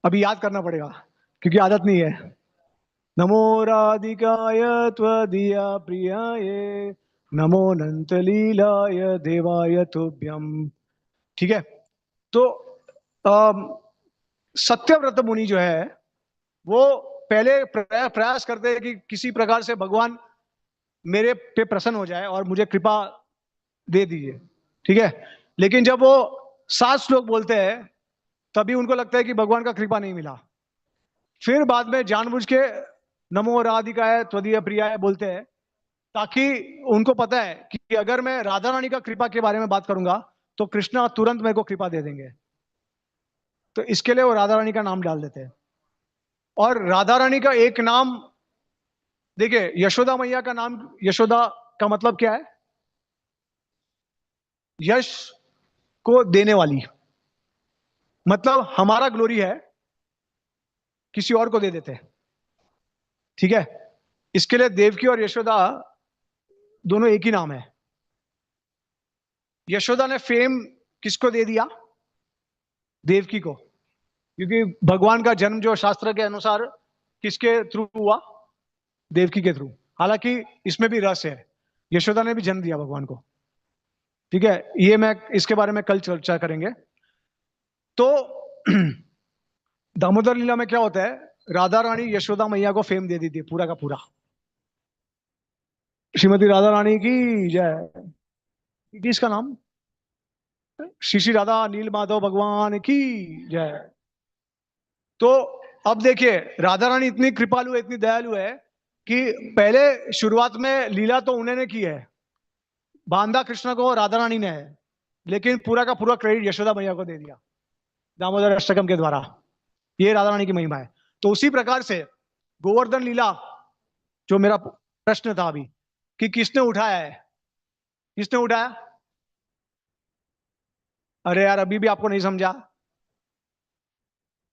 [SPEAKER 1] अभी याद करना पड़ेगा क्योंकि आदत नहीं है। नमो राधिकाय त्वदीया प्रियाय, नमो अनंत लीलाय देवाय तुभ्यम। ठीक है, तो सत्यव्रत मुनि जो है वो पहले प्रयास करते हैं कि किसी प्रकार से भगवान मेरे पे प्रसन्न हो जाए और मुझे कृपा दे दीजिए। ठीक है, लेकिन जब वो 7 श्लोक बोलते हैं तभी उनको लगता है कि भगवान का कृपा नहीं मिला। फिर बाद में जानबूझ के नमो राधिकाय त्वदीय प्रियाय बोलते हैं, ताकि उनको पता है कि अगर मैं राधा रानी का कृपा के बारे में बात करूंगा तो कृष्णा तुरंत मेरे को कृपा दे देंगे। तो इसके लिए वो राधा रानी का नाम डाल देते हैं। और राधा रानी का एक नाम देखिए, यशोदा मैया का नाम, यशोदा का मतलब क्या है? यश को देने वाली। मतलब हमारा ग्लोरी है किसी और को दे देते हैं। ठीक है, इसके लिए देवकी और यशोदा दोनों एक ही नाम है। यशोदा ने फेम किसको दे दिया? देवकी को, क्योंकि भगवान का जन्म जो शास्त्र के अनुसार किसके थ्रू हुआ? देवकी के थ्रू। हालांकि इसमें भी रस है, यशोदा ने भी जन्म दिया भगवान को। ठीक है, ये मैं इसके बारे में कल चर्चा करेंगे। तो दामोदर लीला में क्या होता है, राधा रानी यशोदा मैया को फेम दे दी थी पूरा का पूरा। श्रीमती राधा रानी की जय। किसका नाम? श्री श्री राधा नील माधव भगवान की जय। तो अब देखिए, राधा रानी इतनी कृपालु है, इतनी दयालु है कि पहले शुरुआत में लीला तो उन्होंने की है, बांधा कृष्ण को राधा रानी ने है, लेकिन पूरा का पूरा क्रेडिट यशोदा मैया को दे दिया दामोदर अष्टकम के द्वारा। ये राधा रानी की महिमा है। तो उसी प्रकार से गोवर्धन लीला, जो मेरा प्रश्न था अभी कि किसने उठाया है, किसने उठाया? अरे यार, अभी भी आपको नहीं समझा?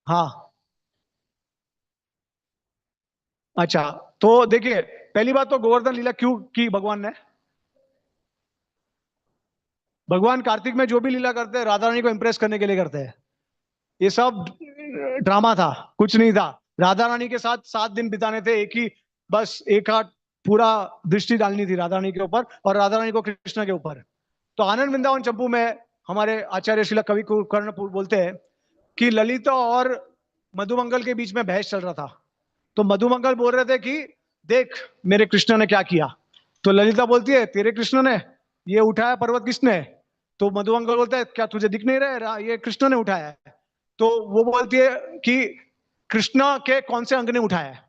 [SPEAKER 1] हाँ, अच्छा। तो देखिए, पहली बात तो गोवर्धन लीला क्यों की भगवान ने? भगवान कार्तिक में जो भी लीला करते हैं राधा रानी को इंप्रेस करने के लिए करते हैं। ये सब ड्रामा था, कुछ नहीं था। राधा रानी के साथ 7 दिन बिताने थे, एक ही बस एक हाथ पूरा दृष्टि डालनी थी राधा रानी के ऊपर और राधा रानी को कृष्ण के ऊपर। तो आनंद वृंदावन चंपू में हमारे आचार्य श्रील कवि कर्ण बोलते हैं कि ललिता और मधुमंगल के बीच में बहस चल रहा था। तो मधुमंगल बोल रहे थे कि देख मेरे कृष्ण ने क्या किया। तो ललिता बोलती है तेरे कृष्ण ने ये उठाया पर्वत किसने? तो मधुमंगल बोलता है क्या तुझे दिख नहीं रहा है, ये कृष्ण ने उठाया है। तो वो बोलती है कि कृष्णा के कौन से अंग ने उठाया है?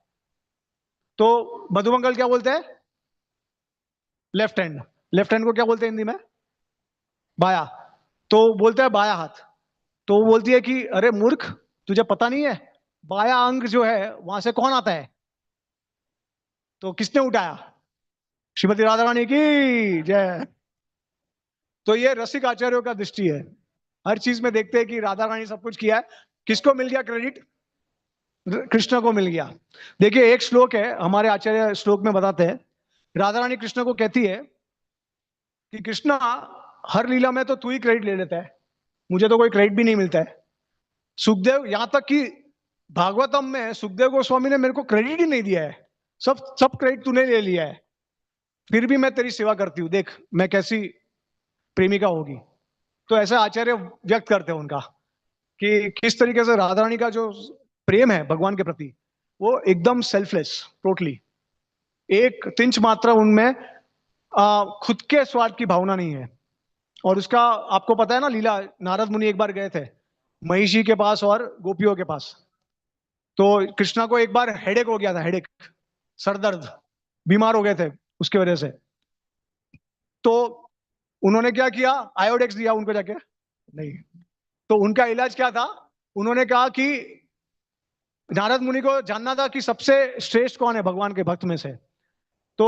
[SPEAKER 1] तो मधुमंगल क्या बोलते हैं? Left hand. लेफ्ट हैंड को क्या बोलते हैं हिंदी में? बाया। तो बोलते हैं बाया हाथ। तो वो बोलती है कि अरे मूर्ख, तुझे पता नहीं है बाया अंग जो है वहां से कौन आता है? तो किसने उठाया? श्रीमती राधा रानी की जय। तो ये रसिक आचार्यों का दृष्टि है। हर चीज में देखते हैं कि राधा रानी सब कुछ किया है। किसको मिल गया क्रेडिट? कृष्ण को मिल गया। देखिए, एक श्लोक है हमारे आचार्य श्लोक में बताते हैं, राधा रानी कृष्ण को कहती है कि कृष्णा हर लीला में तो तू ही क्रेडिट ले लेता है, मुझे तो कोई क्रेडिट भी नहीं मिलता है। सुखदेव, यहां तक कि भागवतम में सुखदेव गोस्वामी ने मेरे को क्रेडिट ही नहीं दिया है, सब क्रेडिट तूने ले लिया है। फिर भी मैं तेरी सेवा करती हूँ, देख मैं कैसी प्रेमिका होगी। तो ऐसा आचार्य व्यक्त करते हैं उनका कि किस तरीके से राधा रानी का जो प्रेम है भगवान के प्रति वो एकदम सेल्फलेस, टोटली, एक तिंच मात्रा उनमें खुद के स्वार्थ की भावना नहीं है। और उसका आपको पता है ना लीला, नारद मुनि एक बार गए थे महिषी के पास और गोपियों के पास। तो कृष्णा को एक बार हेडेक हो गया था, हेडेक, सरदर्द, बीमार हो गए थे उसकी वजह से। तो उन्होंने क्या किया, आयोडेक्स दिया उनको जाके, नहीं। तो उनका इलाज क्या था, उन्होंने कहा कि नारद मुनि को जानना था कि सबसे श्रेष्ठ कौन है भगवान के भक्त में से। तो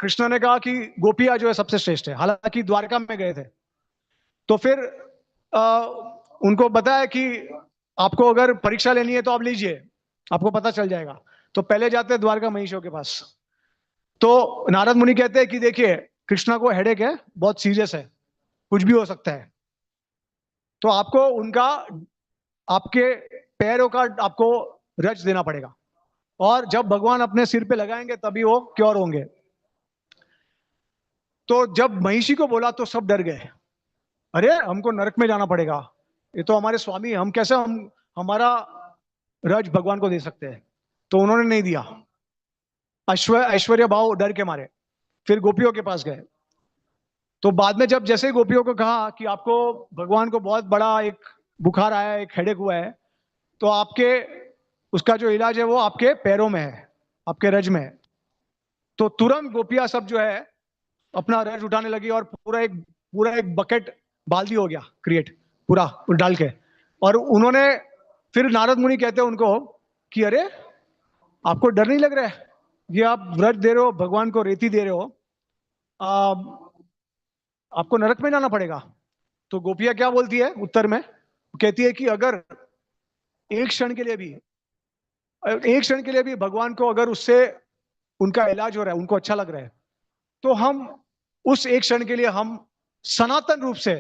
[SPEAKER 1] कृष्ण ने कहा कि गोपिया जो है सबसे श्रेष्ठ है, हालांकि द्वारका में गए थे। तो फिर उनको बताया कि आपको अगर परीक्षा लेनी है तो आप लीजिए, आपको पता चल जाएगा। तो पहले जाते हैं द्वारका महिषियों के पास। तो नारद मुनि कहते हैं कि देखिए कृष्णा को हेडेक है, बहुत सीरियस है, कुछ भी हो सकता है, तो आपको उनका, आपके पैरों का आपको रच देना पड़ेगा, और जब भगवान अपने सिर पे लगाएंगे तभी वो क्योर होंगे। तो जब महिषी को बोला तो सब डर गए, अरे हमको नरक में जाना पड़ेगा, ये तो हमारे स्वामी, हम कैसे हमारा रज भगवान को दे सकते हैं। तो उन्होंने नहीं दिया, ऐश्वर्य भाव डर के मारे फिर गोपियों के पास गए। तो बाद में जब जैसे ही गोपियों को कहा कि आपको भगवान को बहुत बड़ा एक बुखार आया है, एक हेडेक हुआ है, तो आपके उसका जो इलाज है वो आपके पैरों में है, आपके रज में है। तो तुरंत गोपियां सब जो है अपना रज उठाने लगी और पूरा एक बकेट, बाल्टी हो गया क्रिएट पूरा डाल के। और उन्होंने फिर नारद मुनि कहते हैं उनको कि अरे आपको डर नहीं लग रहा है, ये आप व्रत दे रहे हो, भगवान को रेती दे रहे हो, आपको नरक में जाना पड़ेगा। तो गोपिया क्या बोलती है उत्तर में, कहती है कि अगर एक क्षण के लिए भी, एक क्षण के लिए भी भगवान को अगर उससे उनका इलाज हो रहा है, उनको अच्छा लग रहा है, तो हम उस एक क्षण के लिए हम सनातन रूप से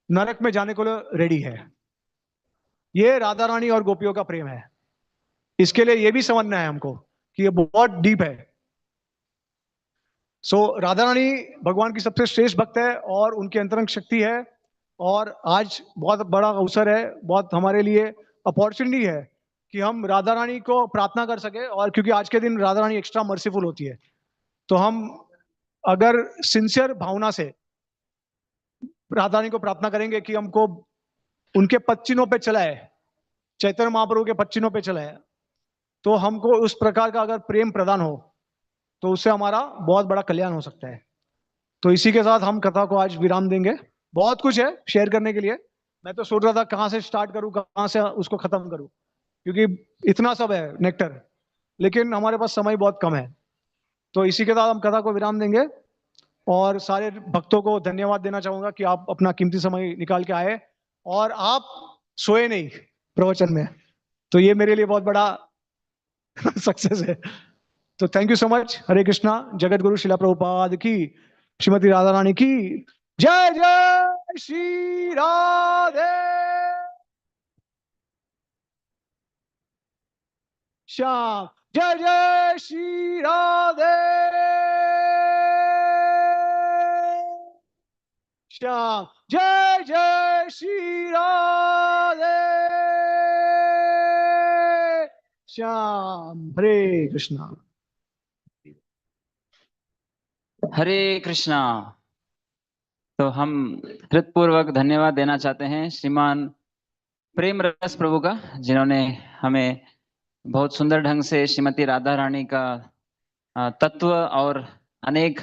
[SPEAKER 1] नरक में जाने को रेडी है। ये राधा रानी और गोपियों का प्रेम है। इसके लिए ये भी समझना है हमको कि ये बहुत डीप है। राधा रानी भगवान की सबसे श्रेष्ठ भक्त है और उनकी अंतरंग शक्ति है। और आज बहुत बड़ा अवसर है, बहुत हमारे लिए अपॉर्चुनिटी है कि हम राधा रानी को प्रार्थना कर सके। और क्योंकि आज के दिन राधा रानी एक्स्ट्रा मर्सीफुल होती है, तो हम अगर सिंसियर भावना से राधा रानी को प्रार्थना करेंगे कि हमको उनके पच्चीनों पे चलाए, चैतन्य महाप्रभु के पच्चीनों पे चलाए, तो हमको उस प्रकार का अगर प्रेम प्रदान हो तो उससे हमारा बहुत बड़ा कल्याण हो सकता है। तो इसी के साथ हम कथा को आज विराम देंगे। बहुत कुछ है शेयर करने के लिए, मैं तो सोच रहा था कहाँ से स्टार्ट करूँ, कहाँ से उसको खत्म करूँ, क्योंकि इतना सब है नेक्टर, लेकिन हमारे पास समय बहुत कम है। तो इसी के साथ हम कथा को विराम देंगे और सारे भक्तों को धन्यवाद देना चाहूंगा कि आप अपना कीमती समय निकाल के आए और आप सोए नहीं प्रवचन में, तो ये मेरे लिए बहुत बड़ा सक्सेस है। तो थैंक यू सो मच। हरे कृष्णा। जगत गुरु शिला प्रभुपाद की, श्रीमती राधा रानी की जय। जय श्री राधे श्याम। जय जय श्री राधे श्याम। जय जय श्री राधे श्याम। हरे कृष्णा।
[SPEAKER 2] हरे कृष्णा। तो हम हृदयपूर्वक धन्यवाद देना चाहते हैं श्रीमान प्रेम रस प्रभु का, जिन्होंने हमें बहुत सुंदर ढंग से श्रीमती राधा रानी का तत्व और अनेक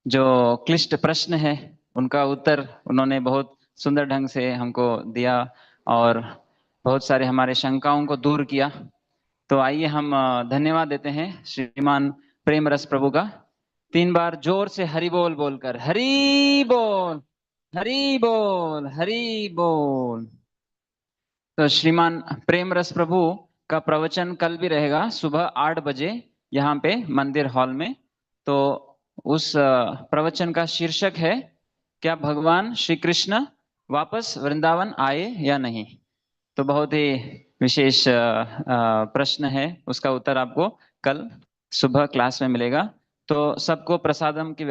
[SPEAKER 2] जो क्लिष्ट प्रश्न है उनका उत्तर उन्होंने बहुत सुंदर ढंग से हमको दिया और बहुत सारे हमारे शंकाओं को दूर किया। तो आइए हम धन्यवाद देते हैं श्रीमान प्रेम रस प्रभु का। 3 बार जोर से हरि बोल बोलकर, हरि बोल, हरि बोल, हरि बोल। तो श्रीमान प्रेम रस प्रभु का प्रवचन कल भी रहेगा सुबह 8 बजे यहाँ पे मंदिर हॉल में। तो उस प्रवचन का शीर्षक है, क्या भगवान श्री कृष्ण वापस वृंदावन आए या नहीं। तो बहुत ही विशेष प्रश्न है, उसका उत्तर आपको कल सुबह क्लास में मिलेगा। तो सबको प्रसादम की